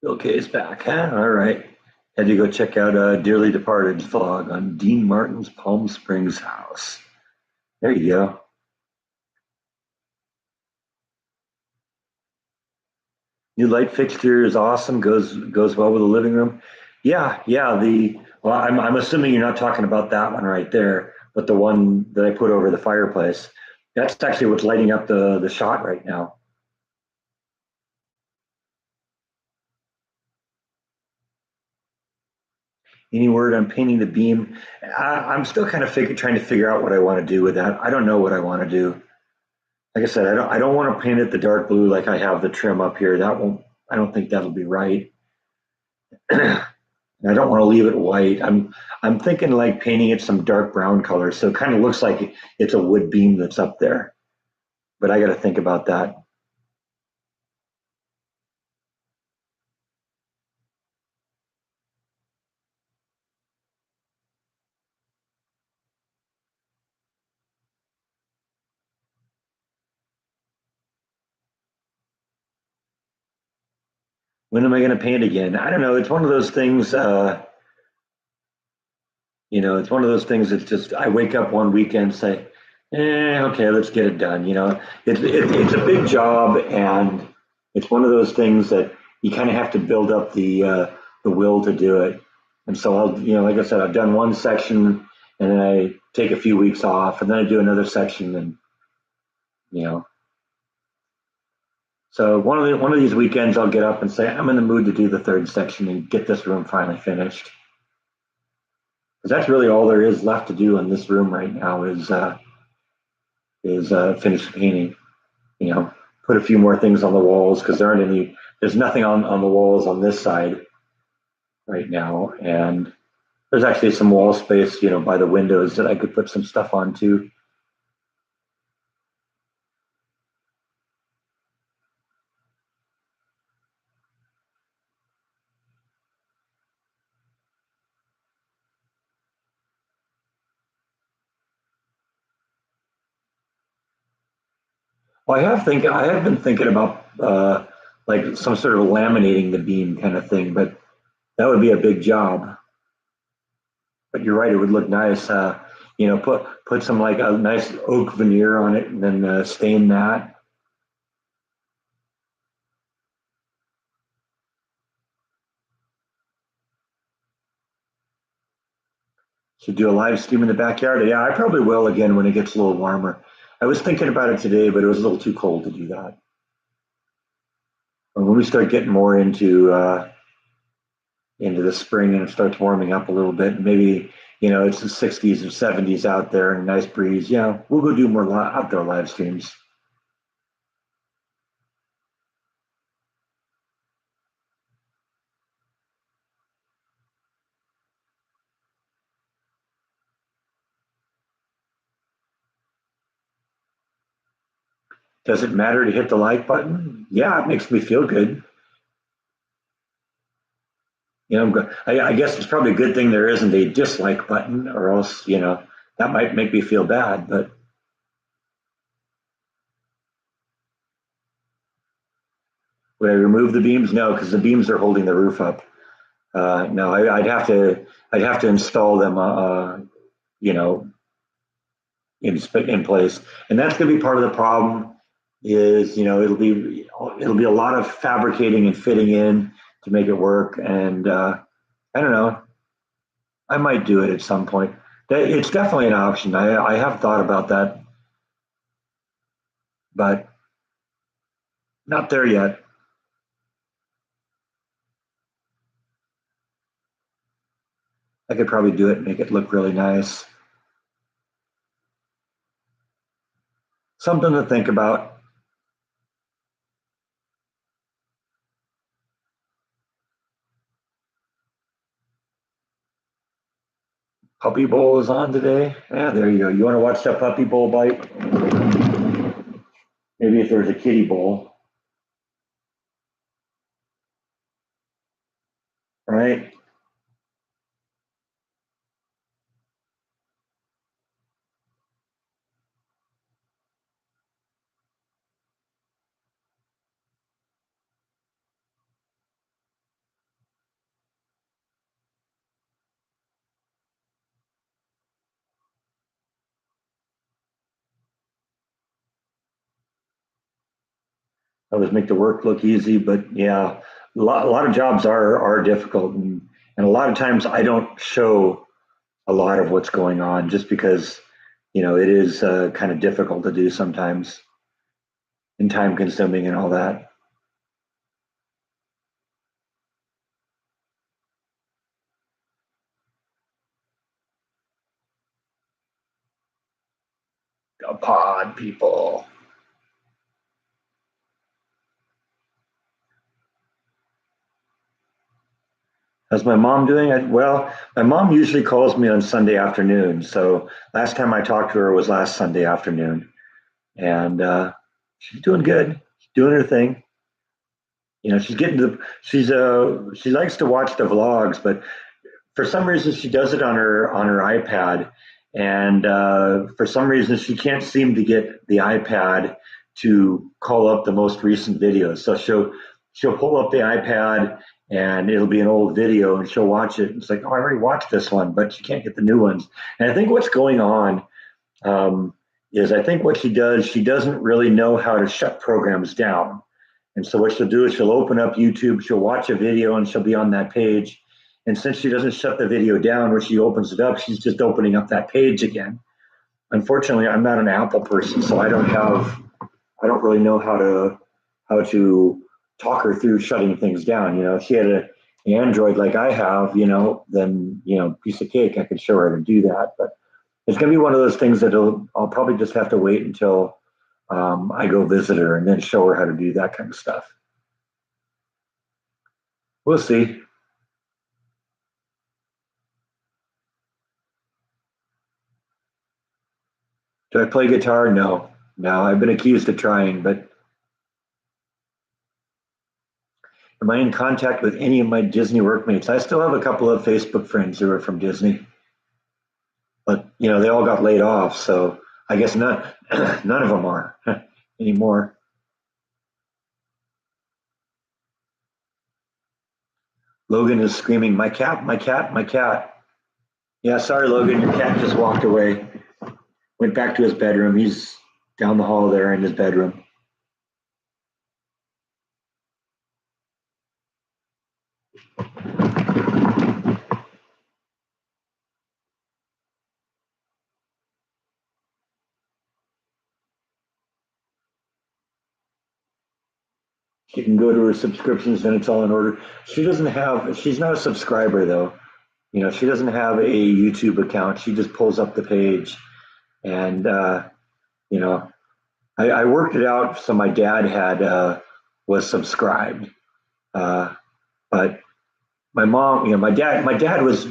Okay, it's back, huh? All right. Had to go check out Dearly Departed's vlog on Dean Martin's Palm Springs house. There you go. New light fixture is awesome. Goes well with the living room. Yeah, yeah. I'm assuming you're not talking about that one right there, but the one that I put over the fireplace. That's actually what's lighting up the shot right now. Any word on painting the beam? I'm still kind of trying to figure out what I want to do with that. I don't know what I want to do. Like I said, I don't want to paint it the dark blue like I have the trim up here. That won't. I don't think that'll be right. And I don't want to leave it white. I'm thinking like painting it some dark brown color, so it kind of looks like it's a wood beam that's up there. But I got to think about that. When am I going to paint again? I don't know. It's one of those things. It's one of those things that's just I wake up one weekend and say, okay, let's get it done. It's a big job, and it's one of those things that you kind of have to build up the will to do it. And so like I said, I've done one section, and then I take a few weeks off, and then I do another section, and you know. So one of these weekends, I'll get up and say I'm in the mood to do the third section and get this room finally finished. Because that's really all there is left to do in this room right now is finish painting. You know, put a few more things on the walls because there's nothing on the walls on this side right now, and there's actually some wall space, by the windows that I could put some stuff on too. Well, I have been thinking about like some sort of laminating the beam kind of thing, but that would be a big job. But you're right, it would look nice. Put some like a nice oak veneer on it, and then stain that. Should do a live stream in the backyard. Yeah, I probably will again when it gets a little warmer. I was thinking about it today, but it was a little too cold to do that. And when we start getting more into the spring and it starts warming up a little bit, maybe it's the 60s or 70s out there and a nice breeze. Yeah, we'll go do more outdoor live streams. Does it matter to hit the like button? Yeah, it makes me feel good. I guess it's probably a good thing there isn't a dislike button, or else that might make me feel bad. But would I remove the beams? No, because the beams are holding the roof up. No, I'd have to install them, you know, in place, and that's going to be part of the problem. Is it'll be a lot of fabricating and fitting in to make it work, and I don't know. I might do it at some point. It's definitely an option. I have thought about that, but not there yet. I could probably do it and make it look really nice. Something to think about. Puppy bowl is on today. Yeah, there you go. You want to watch that puppy bowl bite? Maybe if there was a kitty bowl, right? always make the work look easy, but yeah, a lot of jobs are difficult, and a lot of times I don't show a lot of what's going on just because it is kind of difficult to do sometimes and time consuming and all that. Pod people. How's my mom doing? Well, my mom usually calls me on Sunday afternoon. So last time I talked to her was last Sunday afternoon, and she's doing good. She's doing her thing. She's getting to she likes to watch the vlogs, but for some reason she does it on her iPad, and for some reason she can't seem to get the iPad to call up the most recent videos. So she'll pull up the iPad and it'll be an old video and she'll watch it. It's like, oh, I already watched this one, but she can't get the new ones. And I think what's going on is I think what she does, she doesn't really know how to shut programs down. And so what she'll do is she'll open up YouTube, she'll watch a video, and she'll be on that page. And since she doesn't shut the video down when she opens it up, she's just opening up that page again. Unfortunately, I'm not an Apple person, so I don't really know how to talk her through shutting things down. If she had an Android like I have, then piece of cake, I could show her how to do that. But it's going to be one of those things that I'll probably just have to wait until I go visit her and then show her how to do that kind of stuff. We'll see. Do I play guitar? No. No, I've been accused of trying, but am I in contact with any of my Disney workmates? I still have a couple of Facebook friends who are from Disney, but they all got laid off, so I guess none of them are anymore. Logan is screaming, "My cat, my cat, my cat." Yeah, sorry, Logan, your cat just walked away. Went back to his bedroom. He's down the hall there in his bedroom. She can go to her subscriptions and it's all in order. She's not a subscriber though. She doesn't have a YouTube account. She just pulls up the page. And, you know, I worked it out so my dad was subscribed. Uh, but my mom, my dad was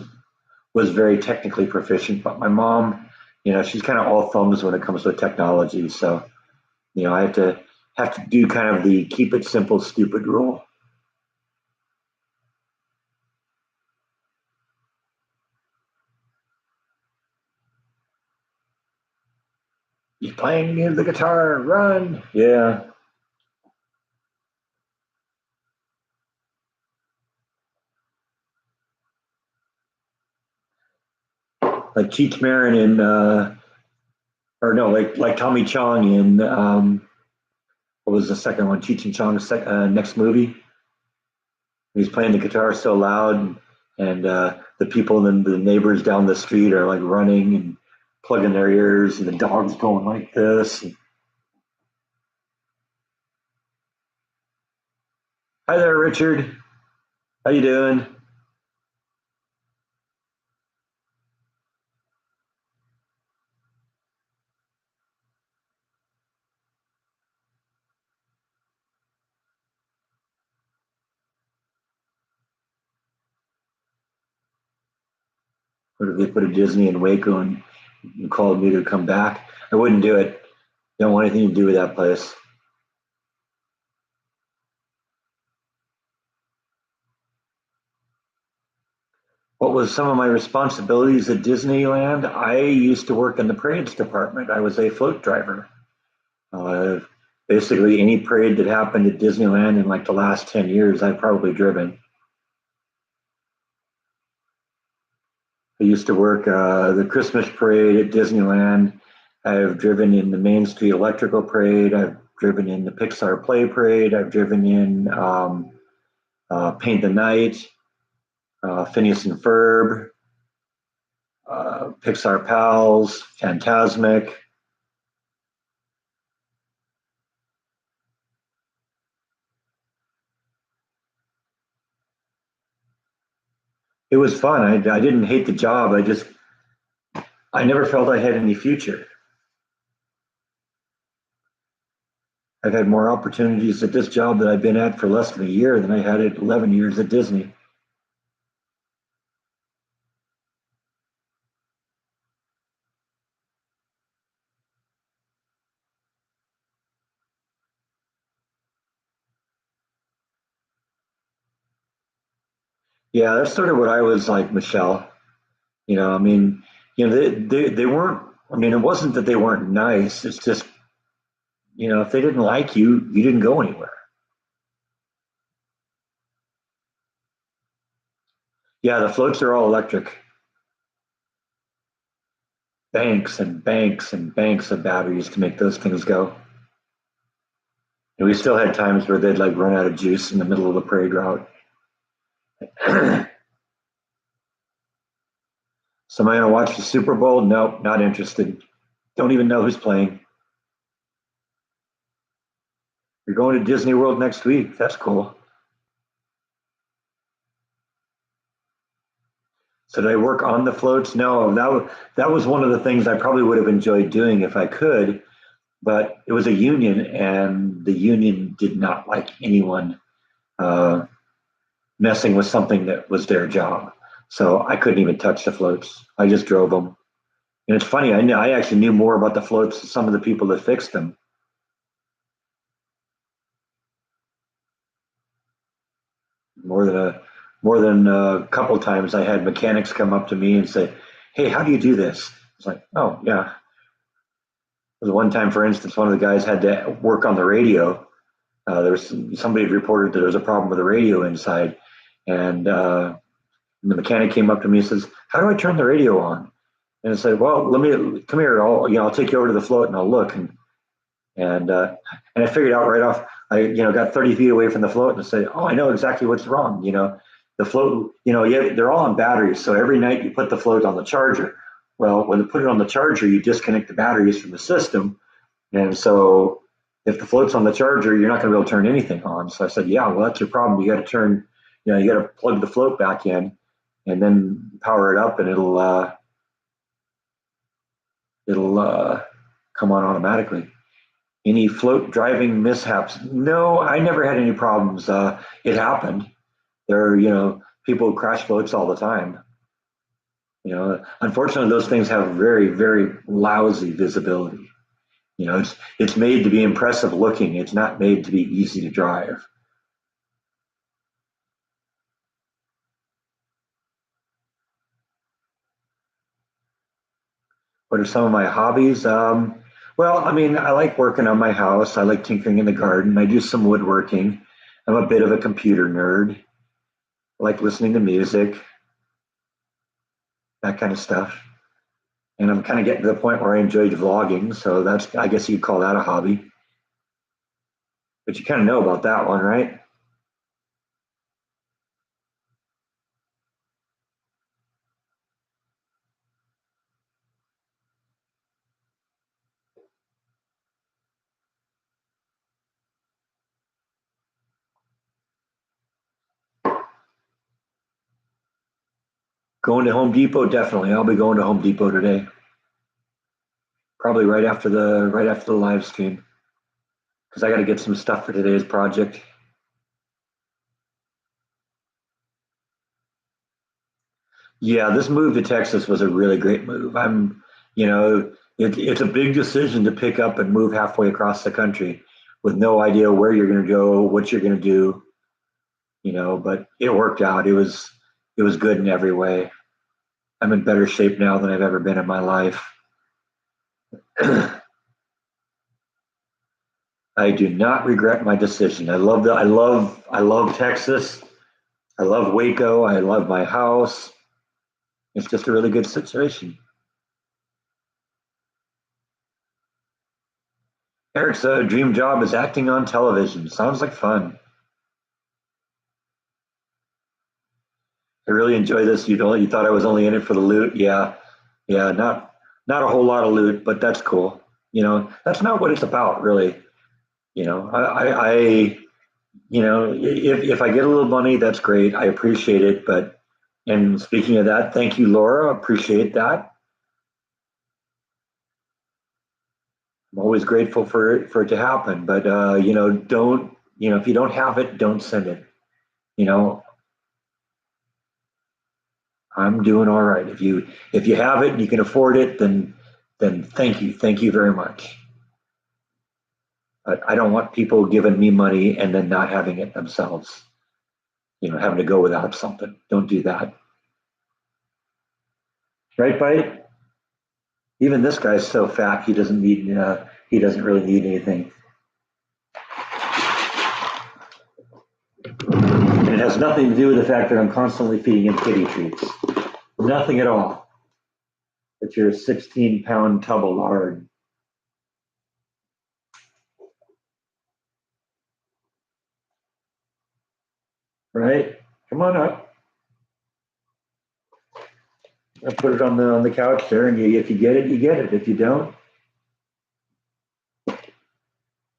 very technically proficient, but my mom, she's kind of all thumbs when it comes to technology. So, I have to do kind of the keep it simple, stupid rule. He's playing the guitar, run. Yeah. Like Cheech Marin in, or no, like Tommy Chong in, what was the second one? Cheech and Chong's next movie. He's playing the guitar so loud, and the people and the neighbors down the street are like running and plugging their ears, and the dog's going like this. Hi there, Richard. How you doing? What if they put a Disney in Waco and you called me to come back? I wouldn't do it. Don't want anything to do with that place. What was some of my responsibilities at Disneyland? I used to work in the parades department. I was a float driver. Uh, Basically, any parade that happened at Disneyland in like the last 10 years, I've probably driven. I used to work the Christmas parade at Disneyland. I've driven in the Main Street Electrical Parade. I've driven in the Pixar Play Parade. I've driven in Paint the Night, Phineas and Ferb, Pixar Pals, Fantasmic. It was fun. I didn't hate the job. I never felt I had any future. I've had more opportunities at this job that I've been at for less than a year than I had at 11 years at Disney. Yeah, that's sort of what I was like, Michelle. I mean, they weren't, I mean, it wasn't that they weren't nice. It's just, if they didn't like you, you didn't go anywhere. Yeah, the floats are all electric. Banks and banks and banks of batteries to make those things go. And we still had times where they'd like run out of juice in the middle of the parade route. So am I going to watch the Super Bowl? Nope, not interested. Don't even know who's playing. You're going to Disney World next week. That's cool. So did I work on the floats? No, that was one of the things I probably would have enjoyed doing if I could, but it was a union, and the union did not like anyone uh, messing with something that was their job. So I couldn't even touch the floats. I just drove them. And it's funny, I actually knew more about the floats than some of the people that fixed them. More than a more than a couple times, I had mechanics come up to me and say, "Hey, how do you do this?" It's like, "Oh yeah." There was one time, for instance, one of the guys had to work on the radio. There was somebody had reported that there was a problem with the radio inside, and the mechanic came up to me and says, "How do I turn the radio on?" And I said, "Well, let me come here. I'll take you over to the float and I'll look." And I figured out right off. I got 30 feet away from the float and I said, "Oh, I know exactly what's wrong." The float. Yeah, they're all on batteries. So every night you put the float on the charger. Well, when you put it on the charger, you disconnect the batteries from the system, and so if the float's on the charger, you're not going to be able to turn anything on. So I said, "Yeah, well, that's your problem. You got to turn. You got to plug the float back in, and then power it up, and it'll come on automatically." Any float driving mishaps? No, I never had any problems. It happened. People who crash floats all the time. Unfortunately, those things have very, very lousy visibility. It's made to be impressive looking. It's not made to be easy to drive. What are some of my hobbies? Well, I mean, I like working on my house. I like tinkering in the garden. I do some woodworking. I'm a bit of a computer nerd. I like listening to music, that kind of stuff. And I'm kind of getting to the point where I enjoy vlogging. So I guess you'd call that a hobby. But you kind of know about that one, right? Going to Home Depot, definitely. I'll be going to Home Depot today, probably right after the live stream, because I got to get some stuff for today's project. Yeah, this move to Texas was a really great move. It's a big decision to pick up and move halfway across the country with no idea where you're going to go, what you're going to do, but it worked out. It was good in every way. I'm in better shape now than I've ever been in my life. I do not regret my decision. I love Texas. I love Waco. I love my house. It's just a really good situation. Eric's dream job is acting on television. Sounds like fun. I really enjoy this. You thought I was only in it for the loot. Yeah, yeah, not a whole lot of loot, but that's cool. That's not what it's about, really. I if I get a little money, that's great. I appreciate it. But and speaking of that, thank you, Laura. Appreciate that. I'm always grateful for it to happen. But don't if you don't have it, don't send it. You know, I'm doing all right. If you have it and you can afford it, then thank you very much. But I don't want people giving me money and then not having it themselves. Having to go without something. Don't do that, right, Bite? Even this guy's so fat he doesn't really need anything. And it has nothing to do with the fact that I'm constantly feeding him kitty treats. Nothing at all. But you're a 16-pound tub of lard. Right? Come on up. I'll put it on the couch there, and if you get it, you get it. If you don't, but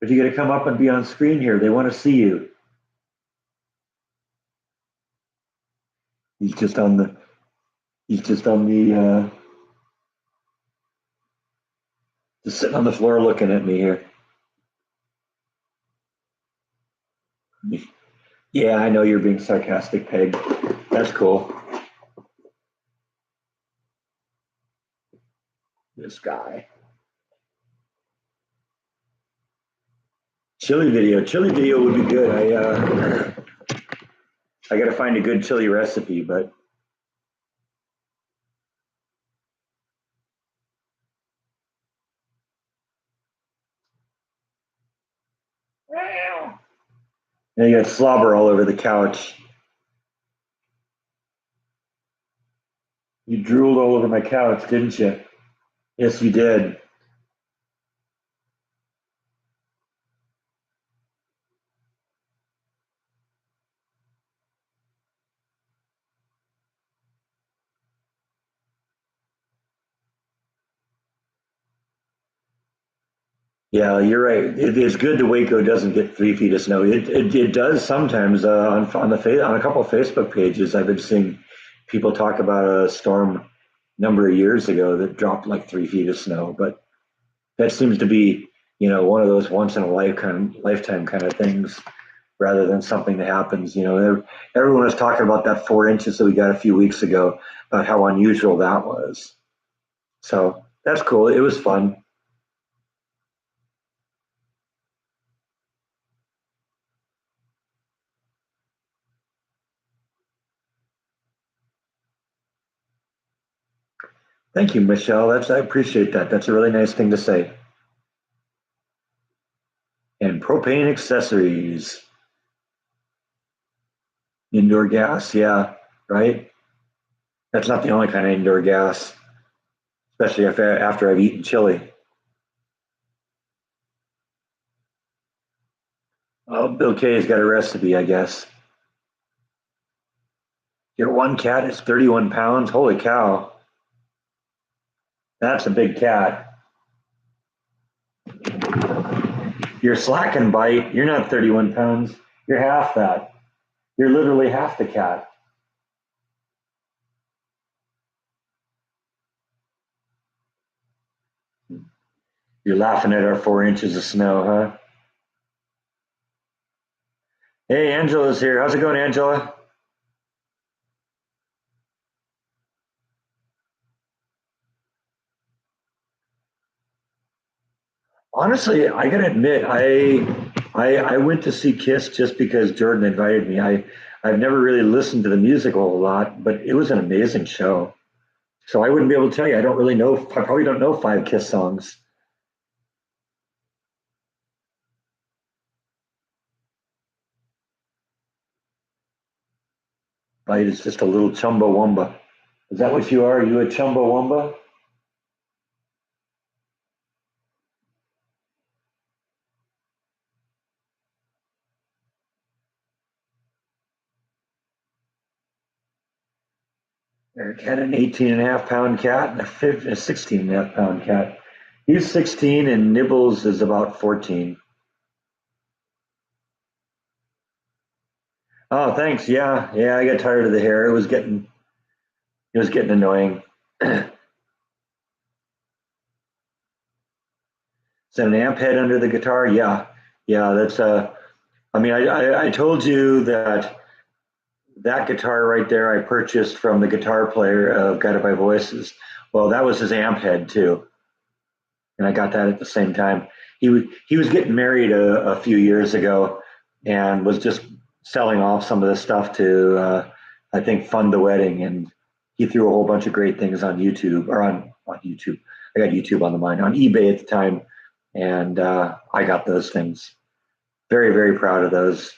you got to come up and be on screen here. They want to see you. He's just on the. He's just on the. Just sitting on the floor looking at me here. Yeah, I know you're being sarcastic, Peg. That's cool. This guy. Chili video. Chili video would be good. I got to find a good chili recipe, but now you got slobber all over the couch. You drooled all over my couch, didn't you? Yes, you did. Yeah, you're right. It's good the Waco doesn't get 3 feet of snow. It does sometimes on a couple of Facebook pages. I've been seeing people talk about a storm a number of years ago that dropped like 3 feet of snow, but that seems to be one of those once in a lifetime kind of things rather than something that happens. Everyone was talking about that 4 inches that we got a few weeks ago, about how unusual that was. So that's cool. It was fun. Thank you, Michelle. I appreciate that. That's a really nice thing to say. And propane accessories, indoor gas. Yeah, right. That's not the only kind of indoor gas, especially after I've eaten chili. Oh, Bill K's got a recipe, I guess. Your one cat is 31 pounds. Holy cow. That's a big cat. You're slacking, Bite. You're not 31 pounds. You're half that. You're literally half the cat. You're laughing at our 4 inches of snow, huh? Hey, Angela's here. How's it going, Angela? Honestly, I gotta admit, I went to see Kiss just because Jordan invited me. I've never really listened to the musical a lot, but it was an amazing show. So I wouldn't be able to tell you. I don't really know. I probably don't know 5 Kiss songs. Right? It's just a little Chumbawamba. Is that what you are? Are you a Chumbawamba? Eric had an 18 and a half pound cat and a 16 and a half pound cat. He's 16 and Nibbles is about 14. Oh, thanks. Yeah, yeah. I got tired of the hair. It was getting annoying. Is that an amp head under the guitar? Yeah, yeah. That's I mean, I told you that that guitar right there I purchased from the guitar player of Guided by Voices. Well, that was his amp head too, and I got that at the same time. He was getting married a few years ago, and was just selling off some of the stuff to I think fund the wedding, and he threw a whole bunch of great things on YouTube or on YouTube. I got YouTube on the mind on eBay at the time, and I got those things. Very very proud of those.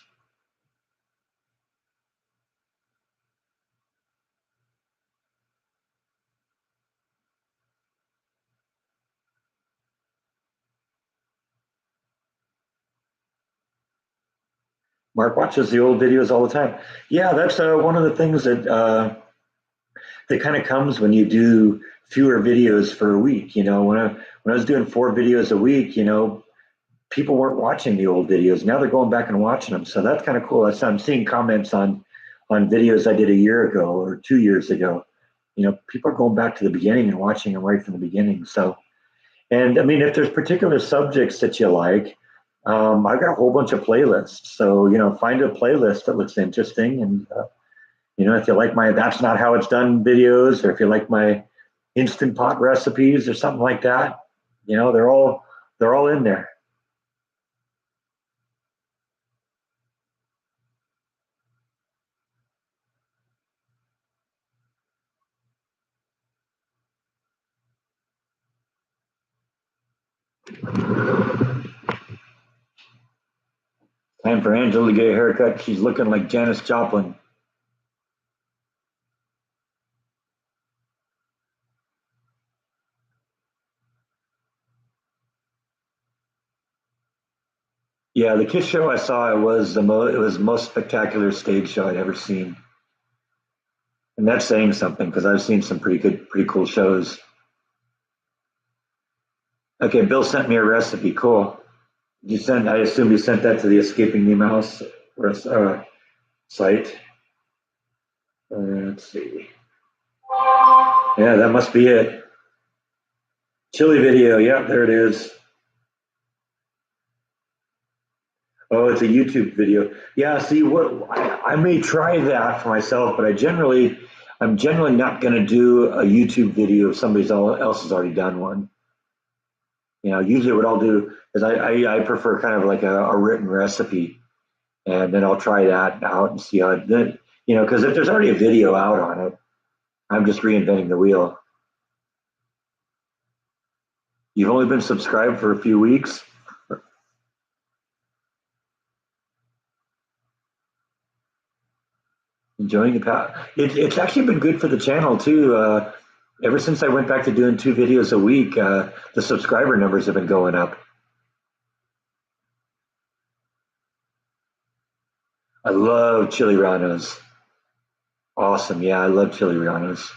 Mark watches the old videos all the time. Yeah, that's one of the things that kind of comes when you do fewer videos for a week. When I was doing 4 videos a week, people weren't watching the old videos. Now they're going back and watching them. So that's kind of cool. I'm seeing comments on videos I did a year ago or 2 years ago. People are going back to the beginning and watching them right from the beginning. So, and I mean, if there's particular subjects that you like, I've got a whole bunch of playlists. So, find a playlist that looks interesting. And, if you like my That's Not How It's Done videos, or if you like my Instant Pot recipes or something like that, they're all in there. Time for Angela to get a haircut. She's looking like Janis Joplin. Yeah, the Kiss show I saw, it was the most spectacular stage show I'd ever seen. And that's saying something because I've seen some pretty cool shows. Okay, Bill sent me a recipe. Cool. I assume you sent that to the Escaping the Mouse site. Let's see. Yeah, that must be it. Chili video. Yeah, there it is. Oh, it's a YouTube video. Yeah, see what I may try that for myself, but I'm generally not going to do a YouTube video if somebody else has already done one. Usually what I'll do is I prefer kind of like a written recipe, and then I'll try that out and see how it then, because if there's already a video out on it, I'm just reinventing the wheel. You've only been subscribed for a few weeks. Enjoying the path. It's actually been good for the channel too. Ever since I went back to doing 2 videos a week, the subscriber numbers have been going up. I love chili ranos. Awesome. Yeah, I love chili ranos.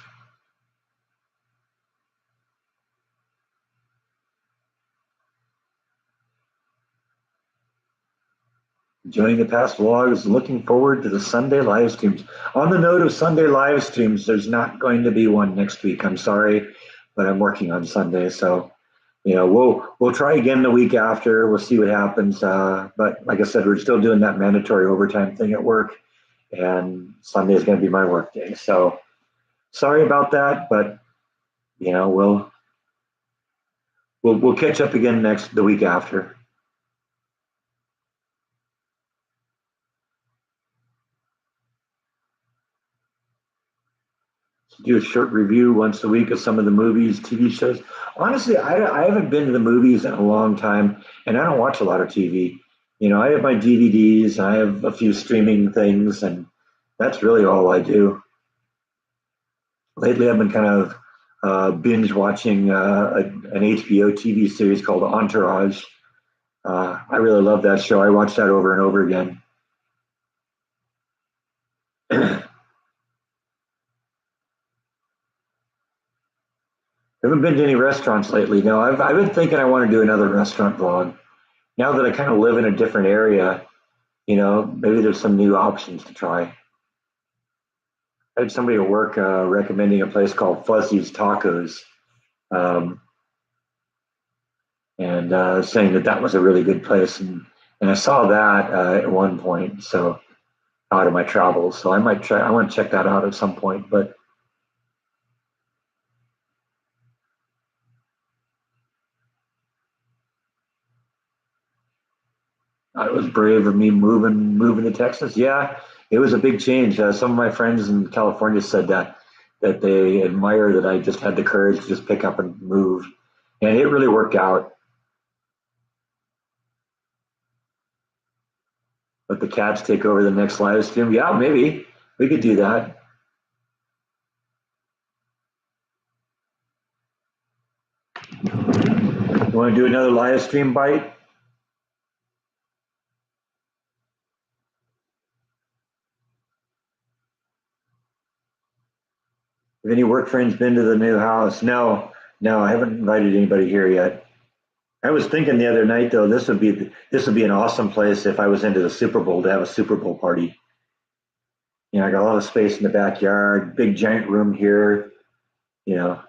Enjoying the past vlogs. Looking forward to the Sunday live streams. On the note of Sunday live streams, there's not going to be one next week. I'm sorry, but I'm working on Sunday, so we'll try again the week after. We'll see what happens. But like I said, we're still doing that mandatory overtime thing at work, and Sunday is going to be my work day. So sorry about that, but we'll catch up again the week after. Do a short review once a week of some of the movies, TV shows. Honestly, I haven't been to the movies in a long time, and I don't watch a lot of TV. I have my DVDs, I have a few streaming things, and that's really all I do. Lately, I've been kind of binge watching an HBO TV series called Entourage. I really love that show. I watch that over and over again. Haven't been to any restaurants lately. No, I've been thinking I want to do another restaurant vlog. Now that I kind of live in a different area, maybe there's some new options to try. I had somebody at work recommending a place called Fuzzy's Tacos, um, and saying that that was a really good place. And I saw that at one point, so out of my travels. So I might try. I want to check that out at some point. But it was brave of me moving to Texas. Yeah, it was a big change. Some of my friends in California said that they admire that I just had the courage to just pick up and move, and it really worked out. Let the cats take over the next live stream. Yeah, maybe we could do that. You want to do another live stream bite? Have any work friends been to the new house? No, no, I haven't invited anybody here yet. I was thinking the other night though, this would be an awesome place if I was into the Super Bowl to have a Super Bowl party. I got a lot of space in the backyard, big giant room here. You know,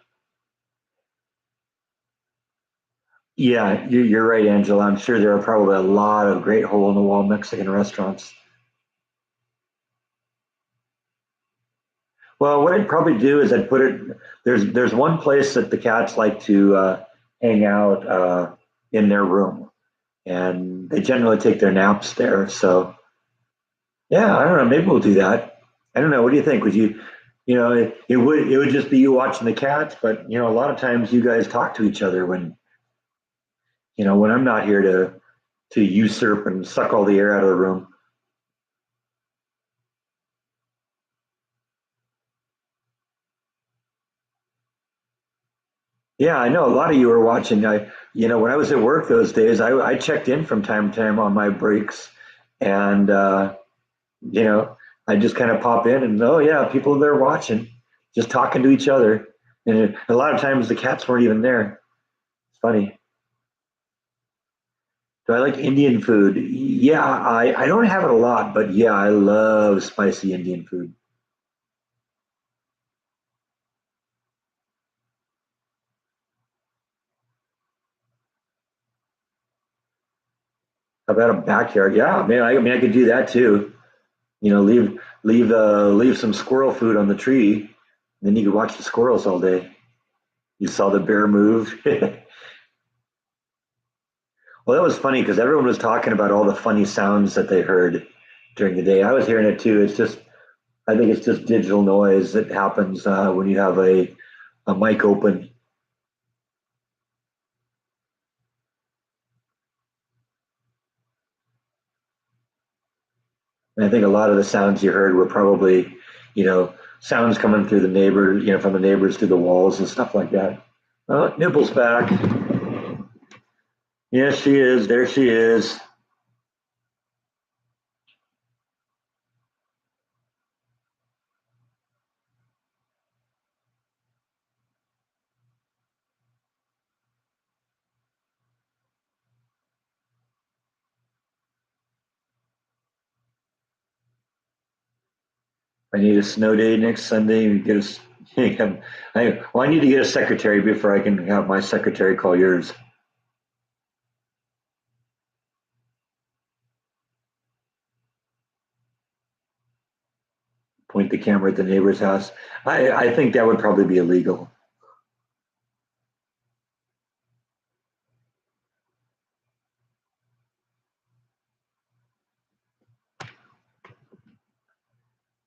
yeah, you're right, Angela. I'm sure there are probably a lot of great hole in the wall Mexican restaurants. Well, what I'd probably do is I'd put it. There's one place that the cats like to hang out in their room, and they generally take their naps there. So yeah, I don't know. Maybe we'll do that. I don't know. What do you think? Would you? It would just be you watching the cats, but a lot of times you guys talk to each other when I'm not here to usurp and suck all the air out of the room. Yeah, I know a lot of you are watching. When I was at work those days, I checked in from time to time on my breaks, and you know, I just kind of pop in and oh yeah, people are there watching, just talking to each other, and a lot of times the cats weren't even there. It's funny. Do I like Indian food? Yeah, I don't have it a lot, but yeah, I love spicy Indian food. How about a backyard? Yeah, man. I mean, I could do that too. Leave some squirrel food on the tree, then you could watch the squirrels all day. You saw the bear move. Well, that was funny because everyone was talking about all the funny sounds that they heard during the day. I was hearing it too. I think it's just digital noise that happens when you have a mic open. And I think a lot of the sounds you heard were probably, sounds coming through the neighbor, from the neighbors through the walls and stuff like that. Oh, Nipple's back. Yes, she is. There she is. I need a snow day next Sunday. Get us. I need to get a secretary before I can have my secretary call yours. Point the camera at the neighbor's house. I think that would probably be illegal.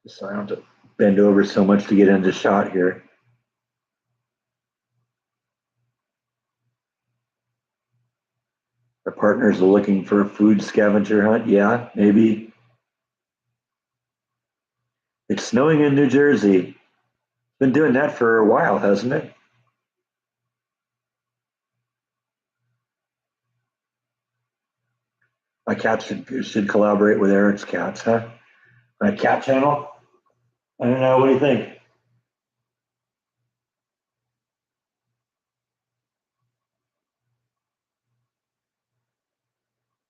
So I don't have to bend over so much to get into shot here. Our partners are looking for a food scavenger hunt. Yeah, maybe. It's snowing in New Jersey. Been doing that for a while, hasn't it? My cat should collaborate with Eric's cats, huh? My cat channel. I don't know. What do you think?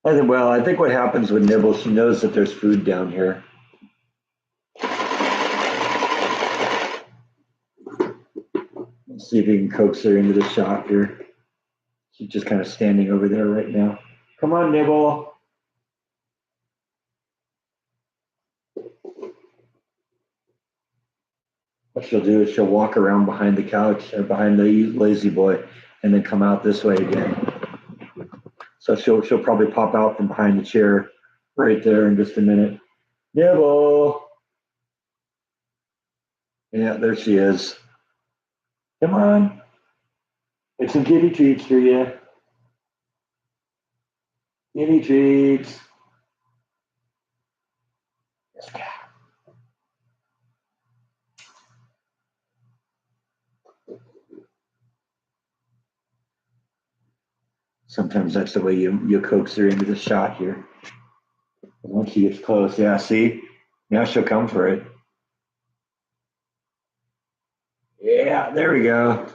I think what happens with Nibble, she knows that there's food down here. Let's see if we can coax her into the shot here. She's just kind of standing over there right now. Come on, Nibble. What she'll do is she'll walk around behind the couch or behind the lazy boy and then come out this way again. So she'll probably pop out from behind the chair right there in just a minute. Nibble. Yeah, there she is. Come on. It's some kitty treats for you. Kitty treats. Yes, cat. Sometimes that's the way you coax her into the shot here. Once she gets close, yeah, see? Now she'll come for it. Yeah, there we go.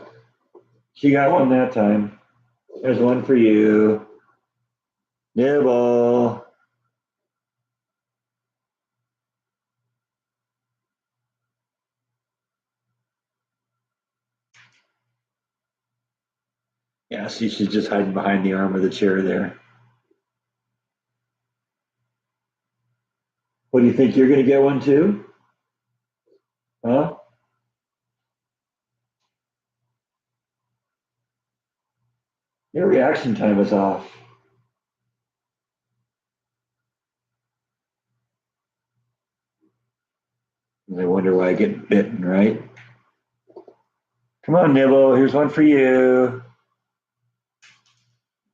She got one that time. There's one for you. Nibble. Yeah, see, she's just hiding behind the arm of the chair there. What do you think? You're going to get one too? Huh? Your reaction time is off. I wonder why I get bitten, right? Come on, Nibble. Here's one for you.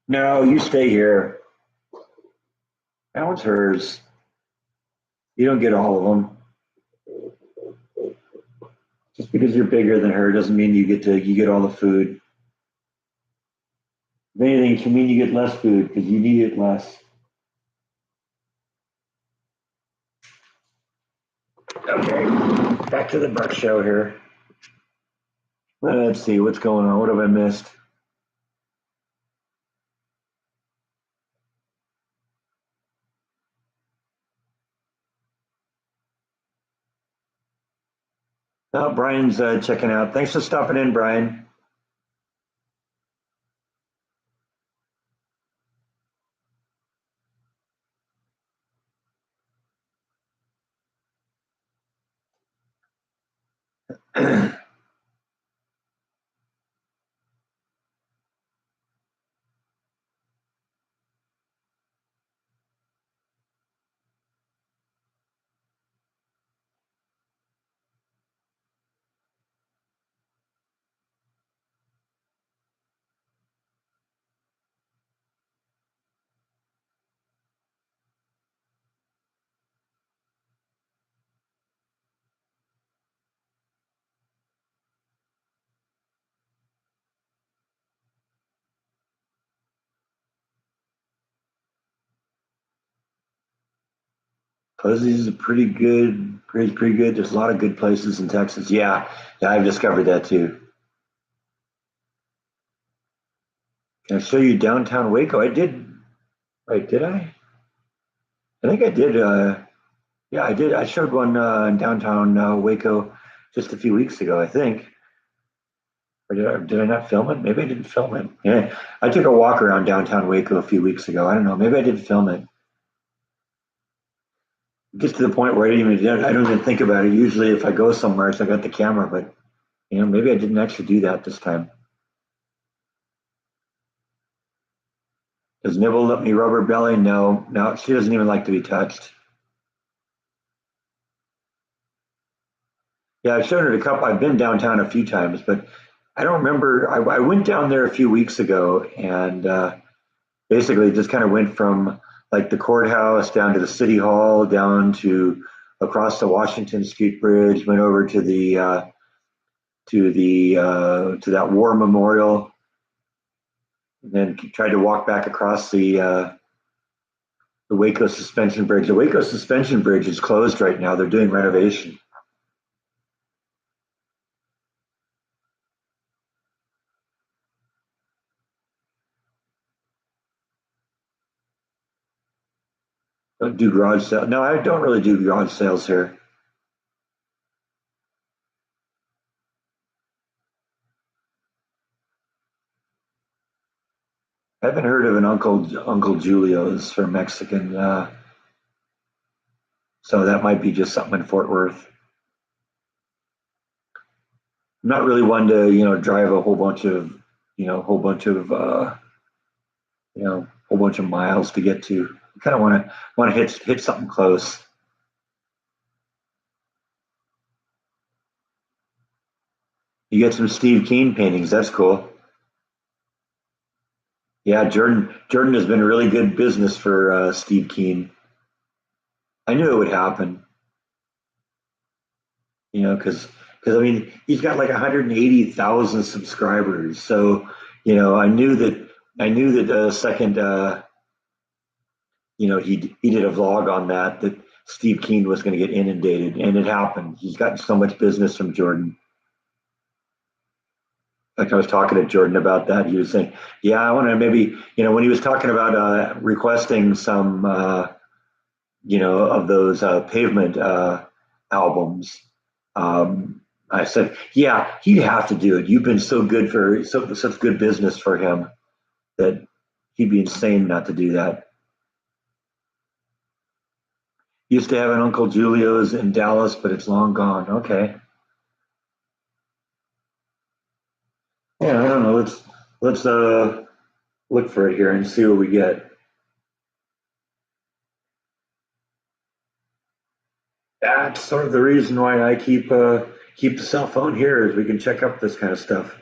No, you stay here. That one's hers. You don't get all of them. Just because you're bigger than her doesn't mean you get all the food. If anything, it should mean you get less food because you need it less. Okay, back to the buck show here. Let's see what's going on. What have I missed? Oh, Brian's checking out. Thanks for stopping in, Brian. Fuzzy's pretty good. There's a lot of good places in Texas. Yeah, I've discovered that too. Can I show you downtown Waco? I did. Right, did I? I think I did. Yeah, I did. I showed one in downtown Waco just a few weeks ago, I think. Or did I not film it? Maybe I didn't film it. Yeah, I took a walk around downtown Waco a few weeks ago. I don't know. Maybe I didn't film it. It gets to the point where I don't even think about it. Usually, if I go somewhere, I got the camera, but maybe I didn't actually do that this time. Does Nibble let me rub her belly? No, no, she doesn't even like to be touched. Yeah, I've shown her a couple. I've been downtown a few times, but I don't remember. I went down there a few weeks ago and basically just kind of went from like the courthouse down to the city hall, down to across the Washington Street Bridge, went over to to that war memorial, and then tried to walk back across the Waco Suspension Bridge. The Waco Suspension Bridge is closed right now. They're doing renovation. Don't do garage sale. No, I don't really do garage sales here. I haven't heard of an Uncle Julio's for Mexican, so that might be just something in Fort Worth. I'm not really one to drive a whole bunch of whole bunch of whole bunch of miles to get to. I kind of want to hit something close. You get some Steve Keen paintings. That's cool. Yeah, Jordan has been a really good business for Steve Keen. I knew it would happen, because I mean he's got like 180,000 subscribers. So I knew that the second he did a vlog on that Steve Keen was going to get inundated, and it happened. He's gotten so much business from Jordan. Like I was talking to Jordan about that. He was saying, "Yeah, I want to maybe when he was talking about requesting some of those Pavement albums." I said, "Yeah, he'd have to do it. You've been so good for such good business for him that he'd be insane not to do that." Used to have an Uncle Julio's in Dallas, but it's long gone. Okay. Yeah, I don't know. Let's look for it here and see what we get. That's sort of the reason why I keep the cell phone here is we can check up this kind of stuff.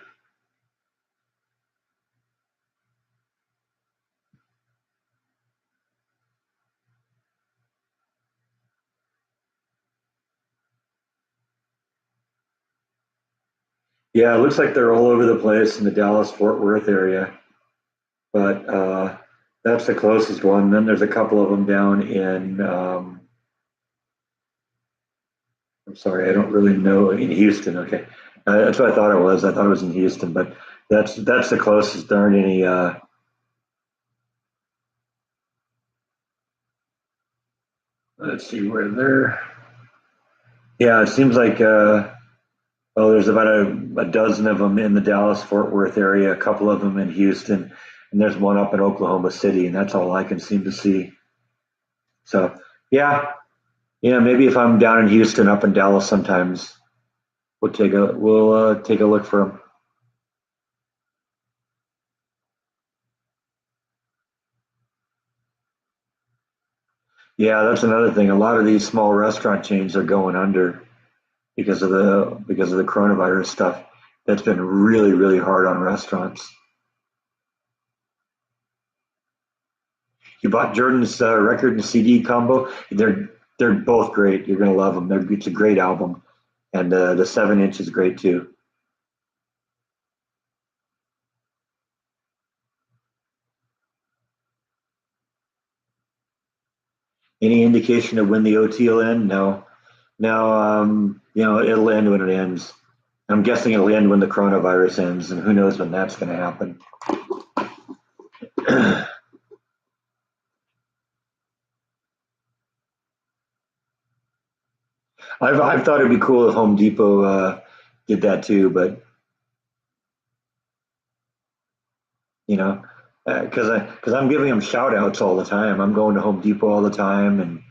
Yeah, it looks like they're all over the place in the Dallas Fort Worth area, but that's the closest one. Then there's a couple of them down in. I'm sorry, I don't really know in Houston. Okay, that's what I thought it was. I thought it was in Houston, but that's the closest. There aren't any. Let's see where they're. Yeah, it seems like there's about a dozen of them in the Dallas Fort Worth area, a couple of them in Houston, and there's one up in Oklahoma City, and that's all I can seem to see. So yeah, maybe if I'm down in Houston, up in Dallas, sometimes we'll take a look for them. Yeah, that's another thing. A lot of these small restaurant chains are going under because of the coronavirus stuff. That's been really really hard on restaurants. You bought Jordan's record and CD combo. They're both great. You're gonna love them. It's a great album, and the 7 inch is great too. Any indication of when the OT will end? No, no. It'll end when it ends. I'm guessing it'll end when the coronavirus ends, and who knows when that's going to happen. I've thought it'd be cool if Home Depot did that too, but you know, because I'm giving them shout outs all the time. I'm going to Home Depot all the time, and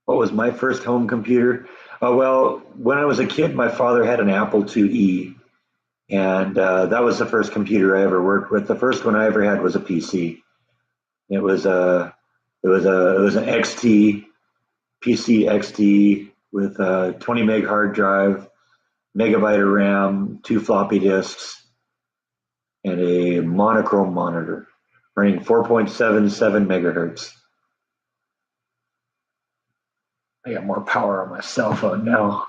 what was my first home computer? Well, when I was a kid, my father had an Apple IIe, and that was the first computer I ever worked with. The first one I ever had was a PC. It was a it was an XT PC XT with a 20 meg hard drive, megabyte of RAM, two floppy disks, and a monochrome monitor running 4.77 megahertz. I got more power on my cell phone now.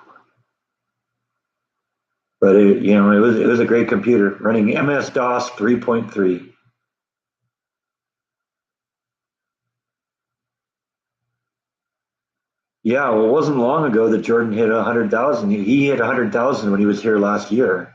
But it was a great computer running MS DOS 3.3. Yeah, well, it wasn't long ago that Jordan hit 100,000. He hit 100,000 when he was here last year.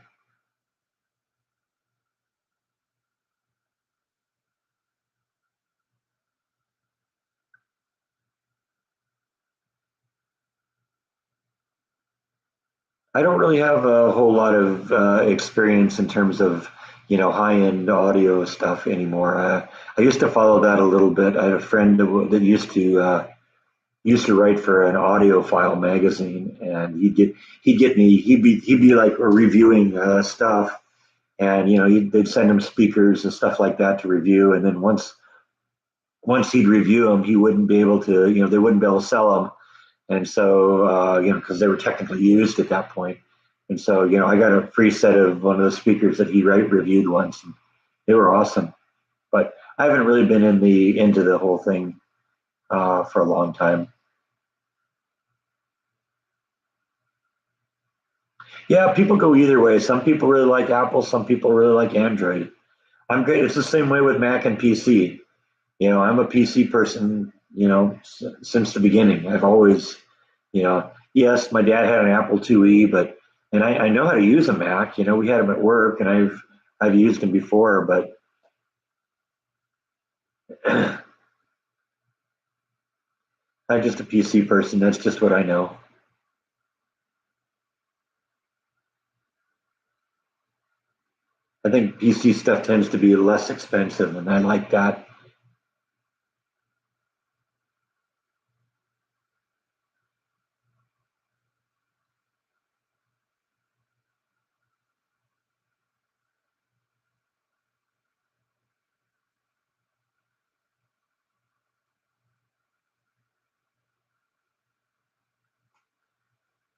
I don't really have a whole lot of experience in terms of, high-end audio stuff anymore. I used to follow that a little bit. I had a friend that used to write for an audiophile magazine, and he'd be like reviewing stuff, and they'd send him speakers and stuff like that to review, and then once he'd review them, he wouldn't be able to, they wouldn't be able to sell them, and so because they were technically used at that point, and so I got a free set of one of the speakers that he reviewed once, and they were awesome. But I haven't really been into the whole thing for a long time. Yeah, people go either way. Some people really like Apple, some people really like Android. I'm great. It's the same way with Mac and PC. I'm a PC person, since the beginning. I've always, yes, my dad had an Apple IIe, but and I know how to use a Mac. We had them at work, and I've used them before, but I'm just a PC person. That's just what I know. I think PC stuff tends to be less expensive, and I like that.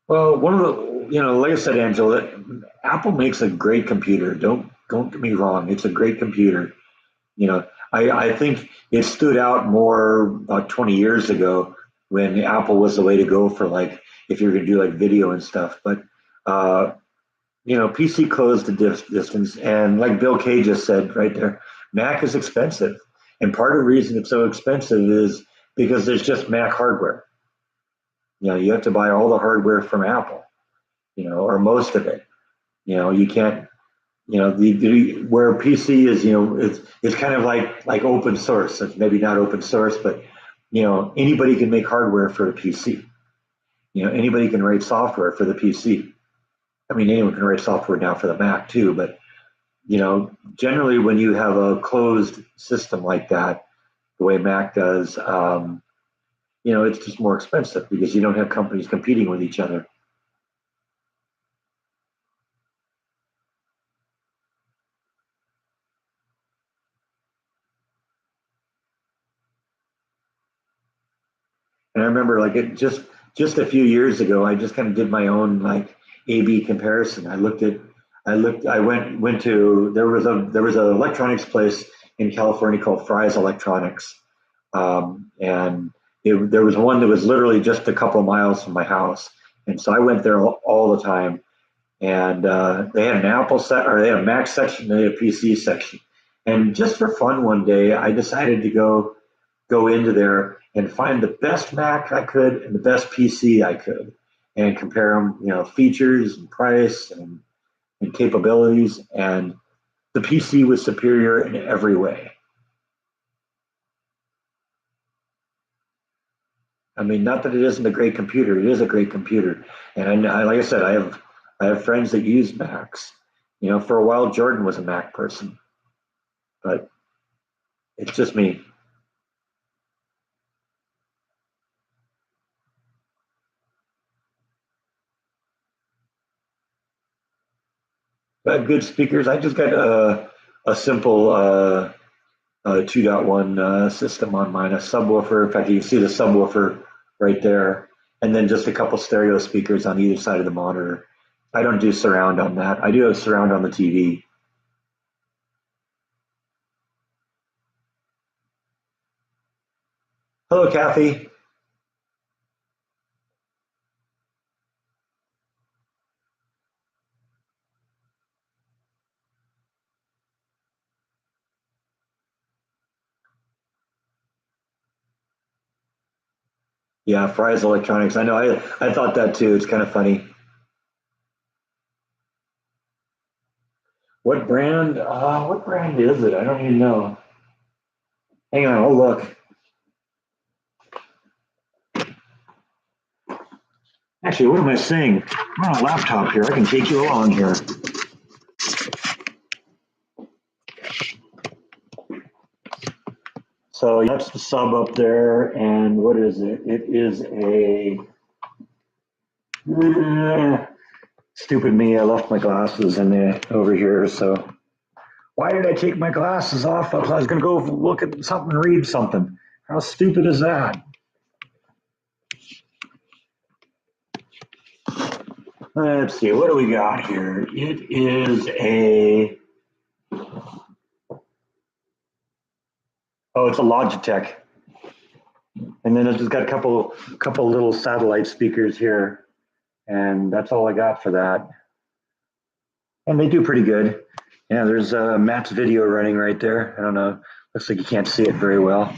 Well, one of the, like I said, Angela, Apple makes a great computer. Don't get me wrong. It's a great computer. I think it stood out more about 20 years ago when Apple was the way to go for like if you're going to do like video and stuff. But uh, PC closed the distance, and like Bill K just said right there, Mac is expensive, and part of the reason it's so expensive is because there's just Mac hardware. You have to buy all the hardware from Apple, or most of it. You can't where PC is, it's kind of like open source. It's maybe not open source, but anybody can make hardware for a PC. Anybody can write software for the PC. I mean, anyone can write software now for the Mac too, but generally when you have a closed system like that, the way Mac does, it's just more expensive because you don't have companies competing with each other. And I remember like just a few years ago, I just kind of did my own like A/B comparison. I went to there was a electronics place in California called Fry's Electronics, and there was one that was literally just a couple of miles from my house, and so I went there all the time. And they had an Apple set, or they had a Mac section, they had a PC section, and just for fun, one day I decided to go into there and find the best Mac I could and the best PC I could and compare them, features and price and capabilities. And the PC was superior in every way. I mean, not that it isn't a great computer, it is a great computer. And like I said, I have friends that use Macs. For a while, Jordan was a Mac person, but it's just me. But good speakers. I just got a simple 2.1 system on mine, a subwoofer. In fact, you can see the subwoofer right there, and then just a couple stereo speakers on either side of the monitor. I don't do surround on that. I do have surround on the TV. Hello, Kathy. Yeah, Fry's Electronics. I know. I thought that too. It's kind of funny. What brand? What brand is it? I don't even know. Hang on, I'll look. Actually, what am I saying? I'm on a laptop here. I can take you along here. So that's the sub up there, and what is it? It is a stupid me. I left my glasses in over here. So why did I take my glasses off? I was going to go look at something, read something. How stupid is that? Let's see. What do we got here? It is a it's a Logitech, and then it's just got a couple little satellite speakers here, and that's all I got for that. And they do pretty good. Yeah, there's Matt's video running right there. I don't know. Looks like you can't see it very well.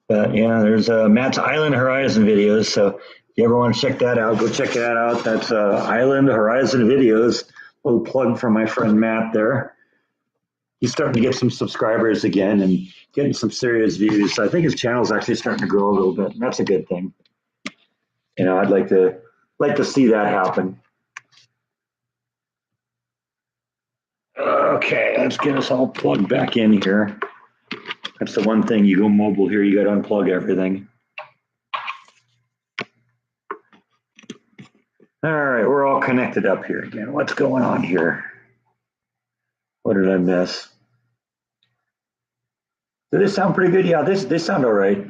But yeah, there's Matt's Island Horizon videos. So if you ever want to check that out, go check that out. That's Island Horizon videos. A little plug for my friend Matt there. He's starting to get some subscribers again and getting some serious views. So I think his channel is actually starting to grow a little bit. And that's a good thing. You know, I'd like to see that happen. Okay, let's get us all plugged back in here. That's the one thing, you go mobile here, you got to unplug everything. All right, we're all connected up here again. What's going on here? What did I miss? Do they sound pretty good? Yeah, they sound all right.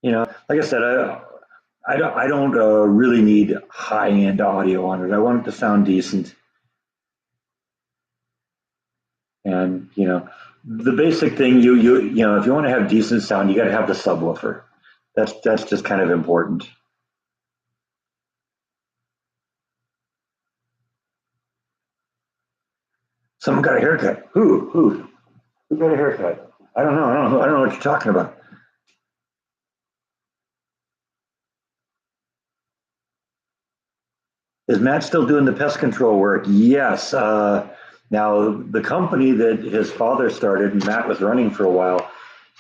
You know, like I said, I don't really need high-end audio on it. I want it to sound decent. And you know, the basic thing you know, if you want to have decent sound, you got to have the subwoofer. That's just kind of important. Someone got a haircut. Who got a haircut? I don't know. I don't know what you're talking about. Is Matt still doing the pest control work? Yes. Now, the company that his father started and Matt was running for a while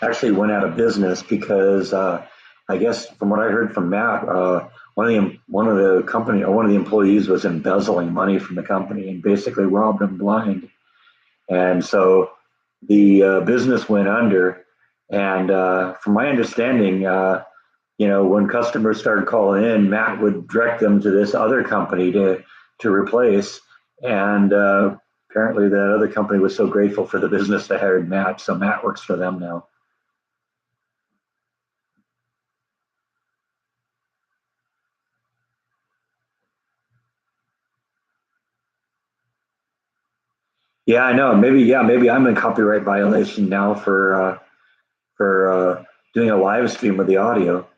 actually went out of business because I guess from what I heard from Matt, one of the employees was embezzling money from the company and basically robbed them blind. And so the business went under. And from my understanding, you know, when customers started calling in, Matt would direct them to this other company to replace. And apparently, that other company was so grateful for the business they hired Matt, so Matt works for them now. Yeah, I know. Maybe I'm in copyright violation now for doing a live stream with the audio.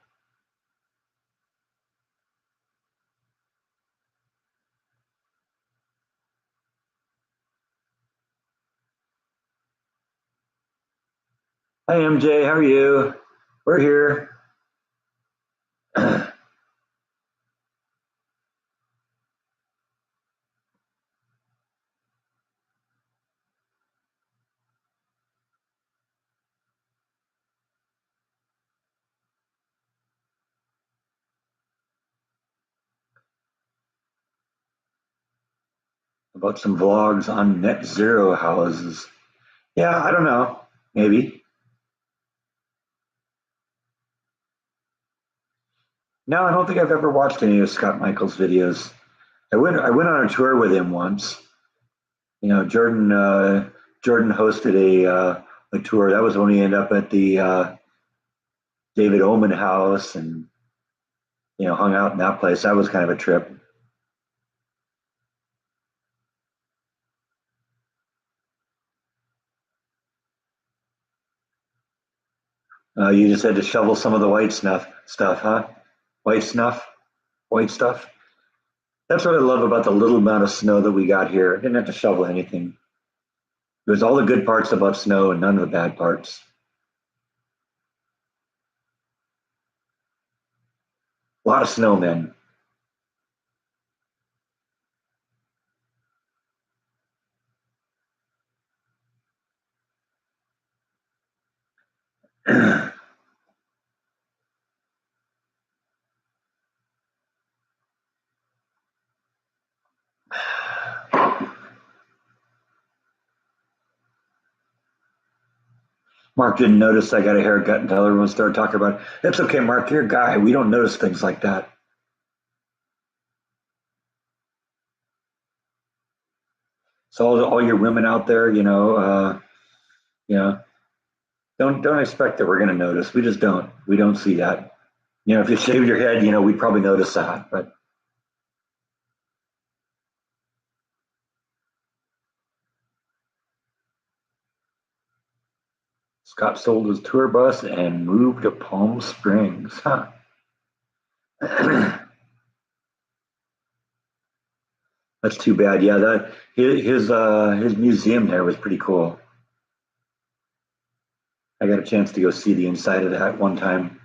Hi, MJ. How are you? We're here. About some vlogs on net zero houses. Yeah, I don't know. Maybe. No, I don't think I've ever watched any of Scott Michael's videos. I went on a tour with him once. You know, Jordan hosted a tour. That was when he ended up at the David Oman house and you know hung out in that place. That was kind of a trip. You just had to shovel some of the white stuff, huh? White snuff, white stuff. That's what I love about the little amount of snow that we got here. I didn't have to shovel anything. It was all the good parts about snow and none of the bad parts. A lot of snowmen. Mark didn't notice I got a haircut until everyone started talking about it. It's okay, Mark, you're a guy. We don't notice things like that. So all your women out there, you know, don't expect that we're going to notice. We just don't. We don't see that. If you shave your head, we'd probably notice that. But Scott sold his tour bus and moved to Palm Springs. Huh. That's too bad. Yeah, that his museum there was pretty cool. I got a chance to go see the inside of that one time.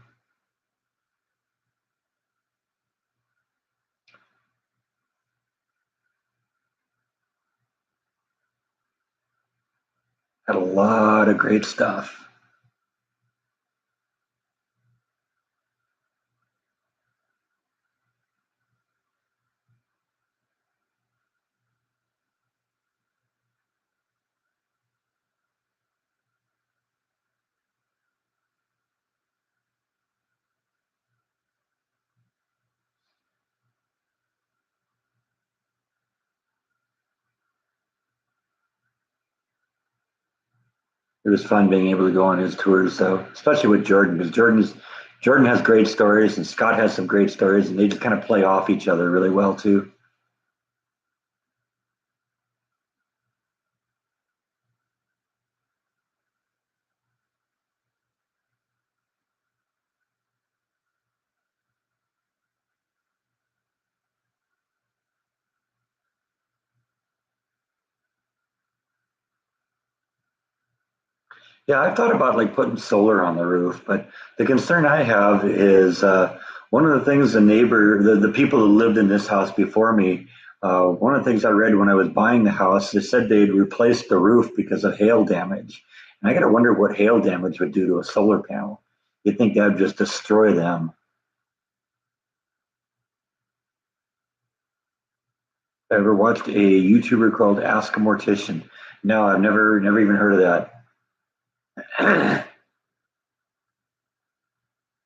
Had a lot of great stuff. It was fun being able to go on his tours, though, especially with Jordan, because Jordan has great stories and Scott has some great stories, and they just kind of play off each other really well too. Yeah, I've thought about like putting solar on the roof, but the concern I have is one of the things the people who lived in this house before me, one of the things I read when I was buying the house, they said they'd replaced the roof because of hail damage. And I got to wonder what hail damage would do to a solar panel. You'd think that would just destroy them. I ever watched a YouTuber called Ask a Mortician? No, I've never even heard of that.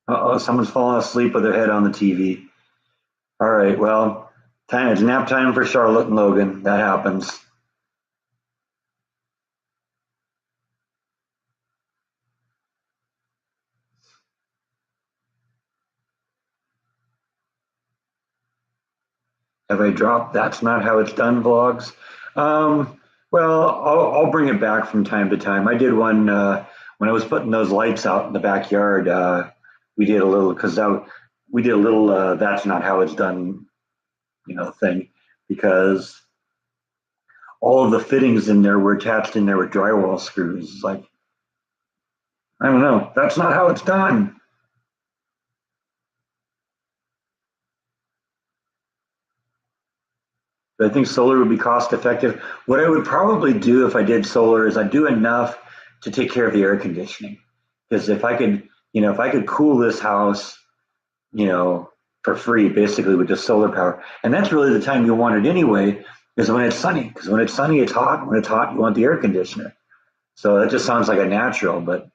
Uh-oh, someone's falling asleep with their head on the TV. All right, well, it's nap time for Charlotte and Logan. That happens. Have I dropped That's Not How It's Done vlogs? Well, I'll bring it back from time to time. I did one when I was putting those lights out in the backyard. We did a little we did a little That's Not How It's Done, thing because all of the fittings in there were attached in there with drywall screws. It's like, I don't know. That's not how it's done. But I think solar would be cost effective. What I would probably do if I did solar is I'd do enough to take care of the air conditioning. Because if I could cool this house, you know, for free, basically with just solar power, and that's really the time you want it anyway, is when it's sunny. Because when it's sunny, it's hot. When it's hot, you want the air conditioner. So that just sounds like a natural, but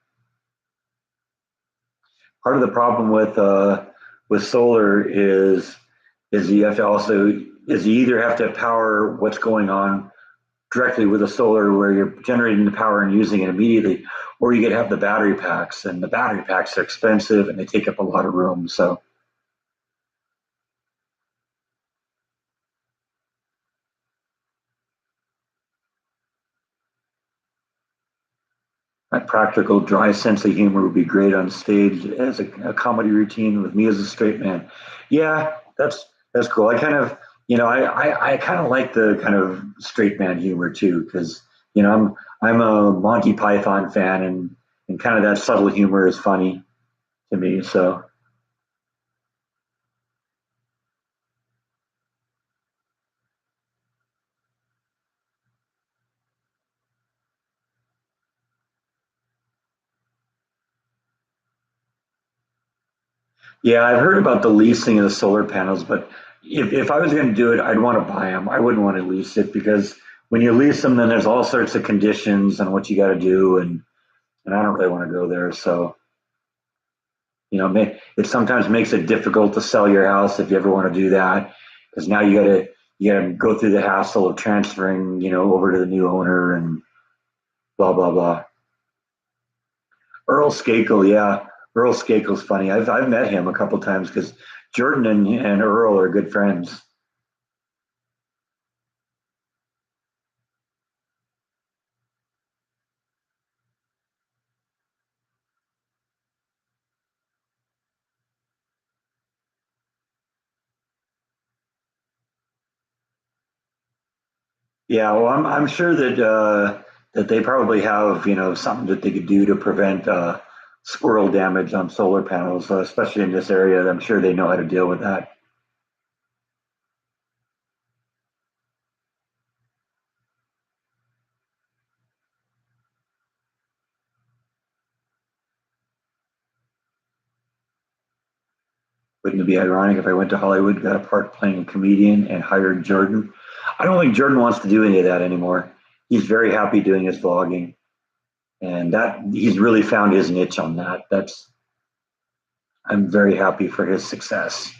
part of the problem with solar is you have to also is you either have to power what's going on directly with the solar where you're generating the power and using it immediately, or you could have the battery packs, and the battery packs are expensive and they take up a lot of room. So my practical dry sense of humor would be great on stage as a comedy routine with me as a straight man. Yeah, that's cool. I kind of I kind of like the kind of straight man humor too, because I'm a Monty Python fan, and kind of that subtle humor is funny to me. So Yeah, I've heard about the leasing of the solar panels, but if I was going to do it, I'd want to buy them. I wouldn't want to lease it because when you lease them, then there's all sorts of conditions on what you got to do, and I don't really want to go there. So, it sometimes makes it difficult to sell your house if you ever want to do that, because now you gotta go through the hassle of transferring, over to the new owner and blah blah blah. Earl Skakel, yeah, Earl Skakel's funny. I've met him a couple times because Jordan and Earl are good friends. Yeah, well, I'm sure that they probably have something that they could do to prevent squirrel damage on solar panels, especially in this area. I'm sure they know how to deal with that. Wouldn't it be ironic if I went to Hollywood, got a part playing a comedian, and hired Jordan? I don't think Jordan wants to do any of that anymore. He's very happy doing his vlogging, and that he's really found his niche on that. I'm very happy for his success,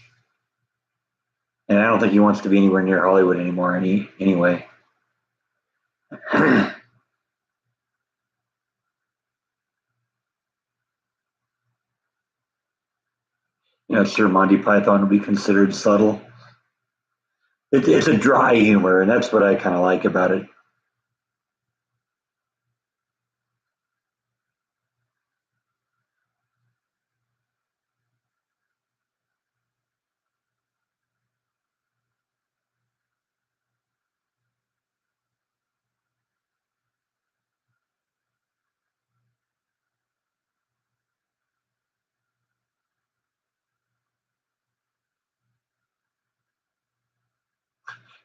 and I don't think he wants to be anywhere near Hollywood anymore. Anyway. Sir Monty Python would be considered subtle. It's a dry humor, and that's what I kind of like about it.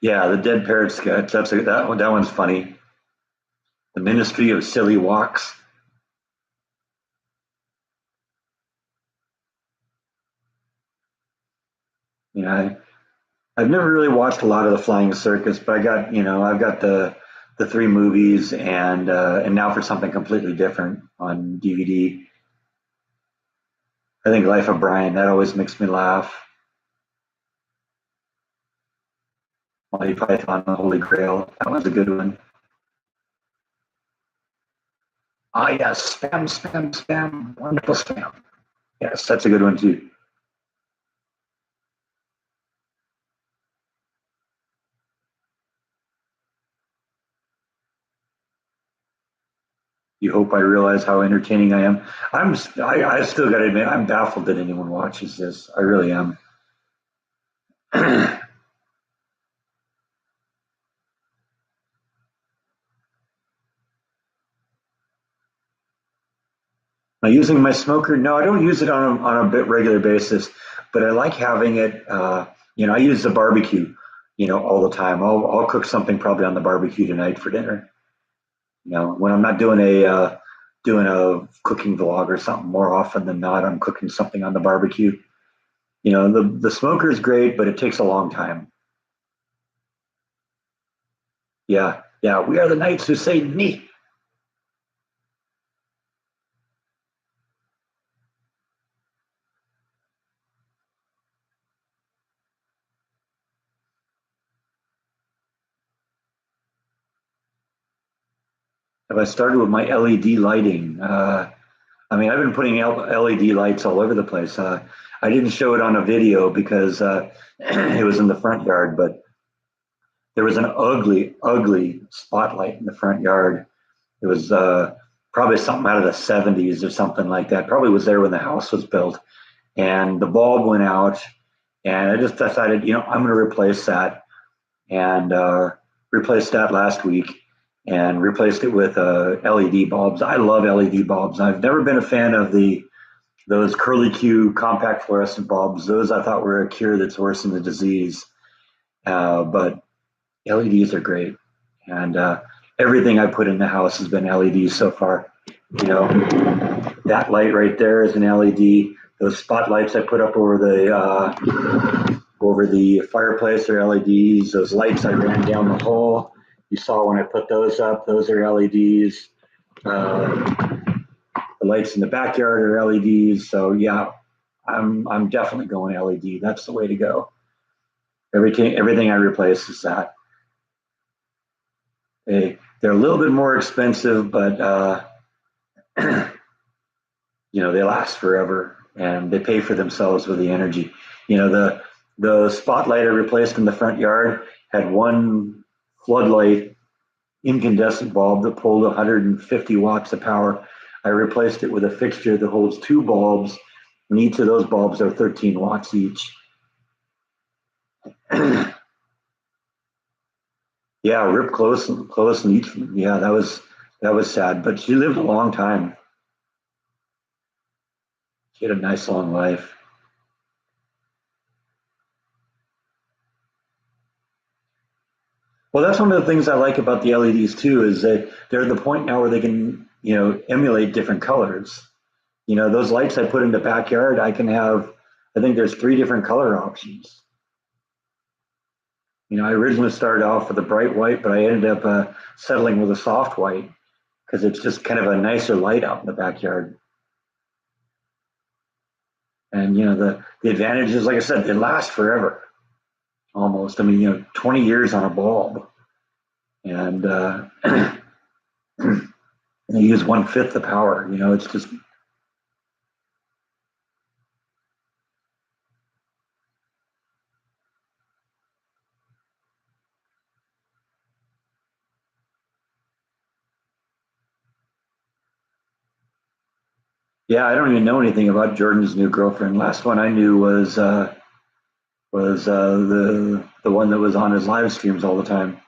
Yeah, the dead parrot sketch. That one's funny. The Ministry of Silly Walks. Yeah, I've never really watched a lot of the Flying Circus, but I've got the three movies and now for something completely different on DVD. I think Life of Brian, that always makes me laugh. Monty Python, the Holy Grail, that was a good one. Ah, yes, spam, spam, spam, wonderful spam. Yes, that's a good one too. You hope I realize how entertaining I am. I still got to admit, I'm baffled that anyone watches this. I really am. Am I using my smoker? No, I don't use it on a bit regular basis, but I like having it. I use the barbecue, all the time. I'll cook something probably on the barbecue tonight for dinner. When I'm not doing a cooking vlog or something, more often than not, I'm cooking something on the barbecue. The smoker is great, but it takes a long time. Yeah, yeah. We are the knights who say knee. Have I started with my LED lighting? I've been putting LED lights all over the place. I didn't show it on a video because it was in the front yard, but there was an ugly, ugly spotlight in the front yard. It was probably something out of the 70s or something like that. Probably was there when the house was built. And the bulb went out, and I just decided, I'm going to replace that. And replaced that last week and replaced it with LED bulbs. I love LED bulbs. I've never been a fan of those curly Q compact fluorescent bulbs. Those I thought were a cure that's worse than the disease. But LEDs are great, and everything I put in the house has been LEDs so far. That light right there is an LED. those spotlights I put up over the fireplace are LEDs. Those lights I ran down the hall, you saw when I put those up, those are LEDs. The lights in the backyard are LEDs. So yeah, I'm definitely going LED. That's the way to go. Everything I replace is that. They're a little bit more expensive, but they last forever and they pay for themselves with the energy. The spotlight I replaced in the front yard had one floodlight incandescent bulb that pulled 150 watts of power. I replaced it with a fixture that holds two bulbs, and each of those bulbs are 13 watts each. Yeah, Rip close and each. Yeah, that was sad, but she lived a long time. She had a nice long life. Well, that's one of the things I like about the LEDs too, is that they're at the point now where they can, emulate different colors. Those lights I put in the backyard, I think there's three different color options. I originally started off with a bright white, but I ended up settling with a soft white because it's just kind of a nicer light out in the backyard. And the advantage is, like I said, they last forever, almost. I mean, 20 years on a bulb, and they use 1/5 the power. It's just. Yeah, I don't even know anything about Jordan's new girlfriend. Last one I knew was the one that was on his live streams all the time.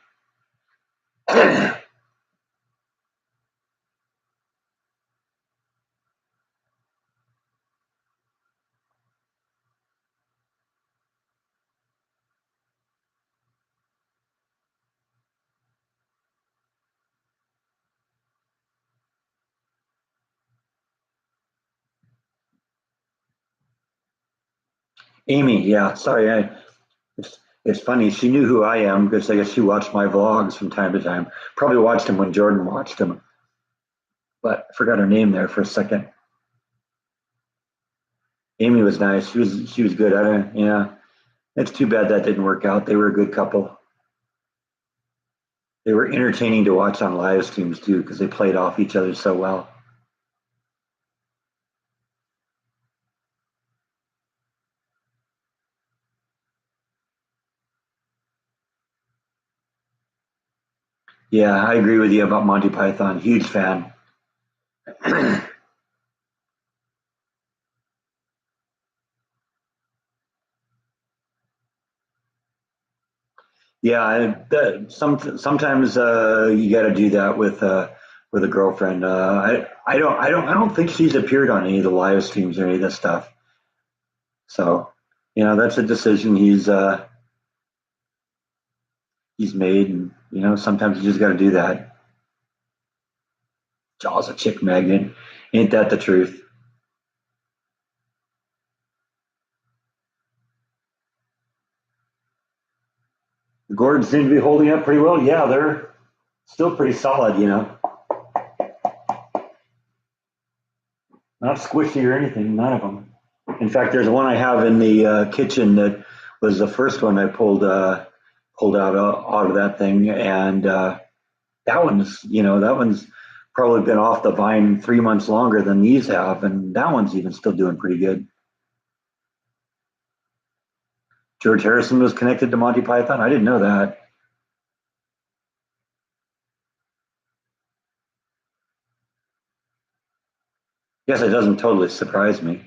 Amy, yeah, sorry, it's funny. She knew who I am because I guess she watched my vlogs from time to time. Probably watched them when Jordan watched them, but I forgot her name there for a second. Amy was nice. She was good. Yeah. It's too bad that didn't work out. They were a good couple. They were entertaining to watch on live streams too because they played off each other so well. Yeah, I agree with you about Monty Python. Huge fan. Yeah, sometimes you got to do that with a girlfriend. I don't think she's appeared on any of the live streams or any of this stuff. So, that's a decision he's made, and sometimes you just got to do that. Jaws a chick magnet, ain't that the truth? The Gordons seem to be holding up pretty well. Yeah, they're still pretty solid. Not squishy or anything. None of them. In fact, there's one I have in the kitchen that was the first one I pulled out of that thing, and that one's probably been off the vine 3 months longer than these have, and that one's even still doing pretty good. George Harrison was connected to Monty Python. I didn't know that. Guess it doesn't totally surprise me.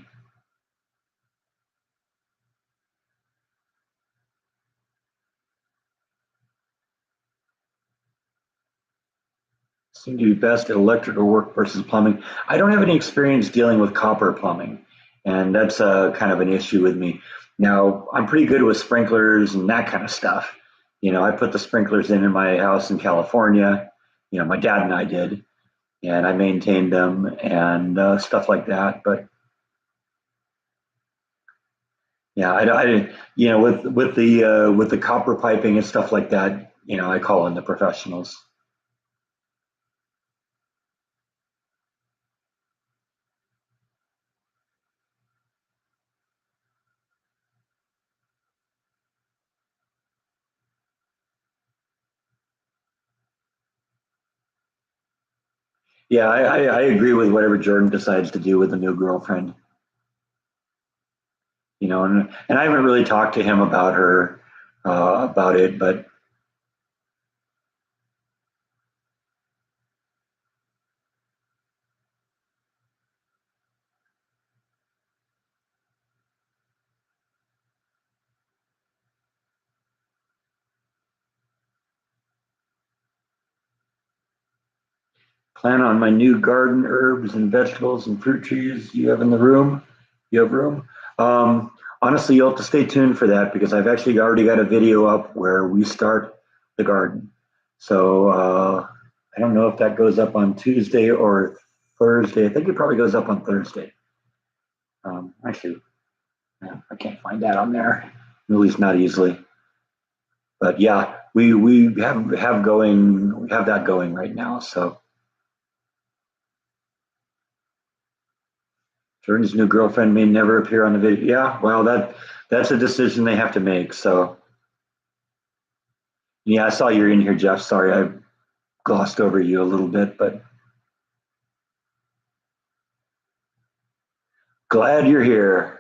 Seem to be best at electrical work versus plumbing. I don't have any experience dealing with copper plumbing, and that's kind of an issue with me. Now, I'm pretty good with sprinklers and that kind of stuff. I put the sprinklers in my house in California. My dad and I did, and I maintained them and stuff like that. But Yeah, with the copper piping and stuff like that, I call in the professionals. Yeah, I agree with whatever Jordan decides to do with the new girlfriend. And I haven't really talked to him about her about it, but plan on my new garden herbs and vegetables and fruit trees you have in the room. You have room. Honestly, you'll have to stay tuned for that because I've actually already got a video up where we start the garden. So I don't know if that goes up on Tuesday or Thursday. I think it probably goes up on Thursday. Actually, I can't find that on there, at least not easily. But yeah, we have that going right now. So Jordan's new girlfriend may never appear on the video. Yeah, well, that's a decision they have to make. So yeah, I saw you're in here, Jeff. Sorry, I glossed over you a little bit, but glad you're here.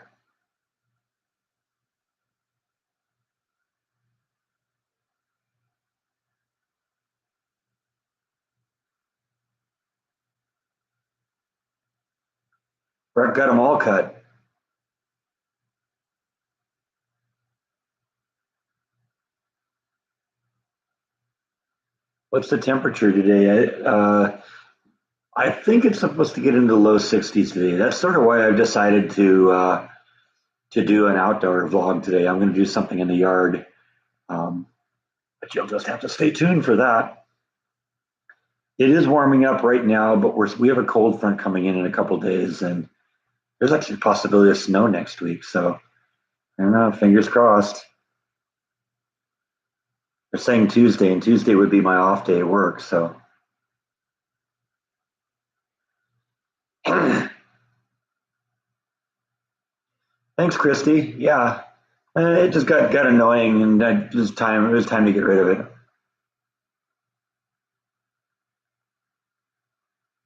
Brett got them all cut. What's the temperature today? I think it's supposed to get into the low 60s today. That's sort of why I've decided to do an outdoor vlog today. I'm going to do something in the yard, um, but you'll just have to stay tuned for that. It is warming up right now, but we have a cold front coming in a couple days, and there's actually a possibility of snow next week. So I don't know. Fingers crossed. They're saying Tuesday, and Tuesday would be my off day at work. So thanks, Christy. Yeah, it just got annoying, and it was time to get rid of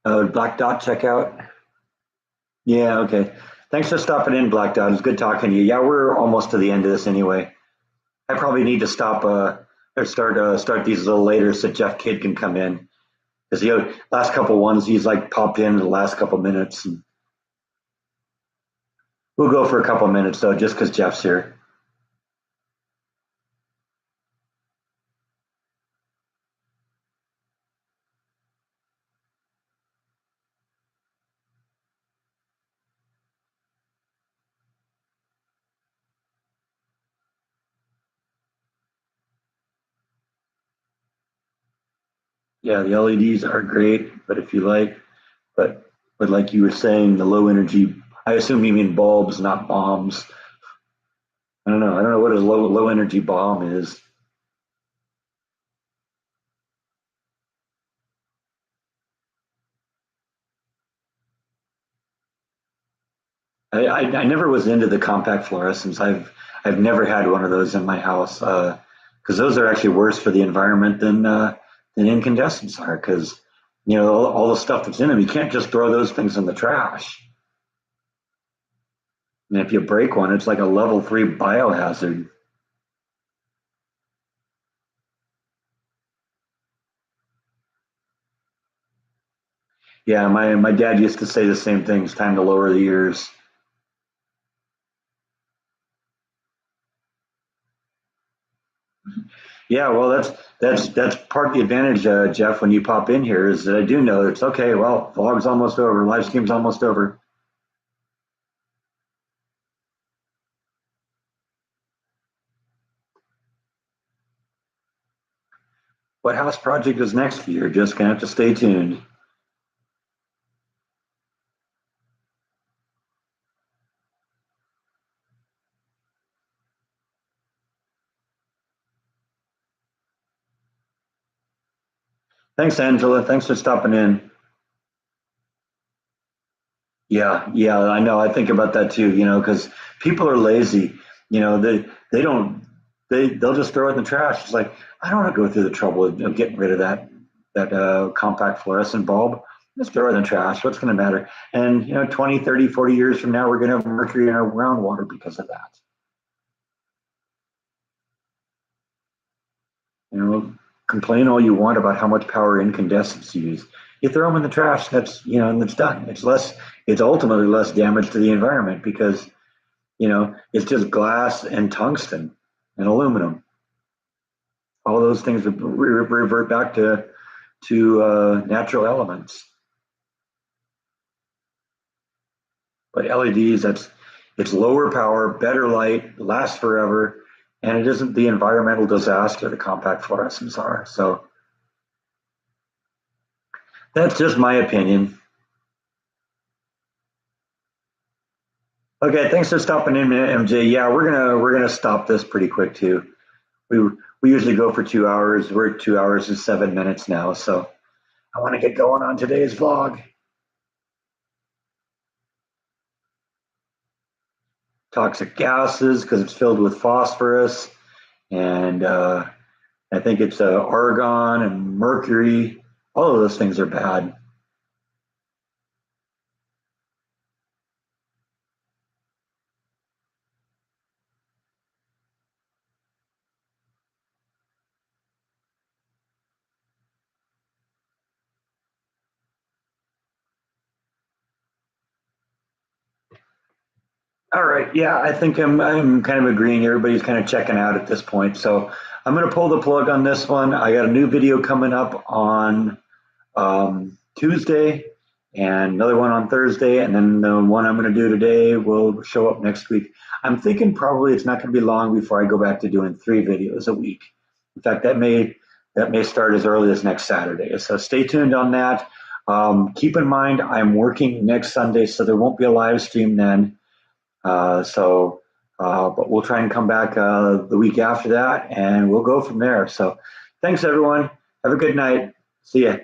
it. Black Dot checkout. Yeah, okay. Thanks for stopping in, Black Dot. It's good talking to you. Yeah, we're almost to the end of this anyway. I probably need to stop or start these a little later so Jeff Kidd can come in because the last couple ones he's like popped in the last couple minutes. And we'll go for a couple minutes though, just because Jeff's here. Yeah, the LEDs are great, but but like you were saying, the low energy. I assume you mean bulbs, not bombs. I don't know. I don't know what a low energy bomb is. I never was into the compact fluorescents. I've never had one of those in my house because those are actually worse for the environment than incandescents are. Because all the stuff that's in them, you can't just throw those things in the trash. And if you break one, it's like a level 3 biohazard. Yeah, my dad used to say the same thing. It's time to lower the years. Yeah, well, that's part of the advantage, Jeff. When you pop in here, is that I do know it's okay. Well, vlog's almost over, live stream's almost over. What house project is next for you? You're just gonna have to stay tuned. Thanks, Angela. Thanks for stopping in. Yeah, I know. I think about that too, because people are lazy. They don't they'll just throw it in the trash. It's like, I don't want to go through the trouble of getting rid of that compact fluorescent bulb. Just throw it in the trash. What's going to matter? And 20, 30, 40 years from now, we're going to have mercury in our groundwater because of that. Complain all you want about how much power incandescents use. You throw them in the trash, and it's done. It's ultimately less damage to the environment because, it's just glass and tungsten and aluminum. All those things revert back to natural elements. But LEDs, it's lower power, better light, lasts forever, and it isn't the environmental disaster the compact fluorescents are. So that's just my opinion. Okay, thanks for stopping in, MJ. Yeah, we're gonna stop this pretty quick too. We we usually go for 2 hours. We're at 2 hours and 7 minutes now, so I want to get going on today's vlog. Toxic gases because it's filled with phosphorus, and I think it's argon and mercury. All of those things are bad. All right. Yeah, I think I'm kind of agreeing. Everybody's kind of checking out at this point. So I'm going to pull the plug on this one. I got a new video coming up on Tuesday and another one on Thursday. And then the one I'm going to do today will show up next week. I'm thinking probably it's not going to be long before I go back to doing 3 videos a week. In fact, that may start as early as next Saturday. So stay tuned on that. Keep in mind, I'm working next Sunday, so there won't be a live stream then. But we'll try and come back the week after that, and we'll go from there. So thanks, everyone. Have a good night. See ya.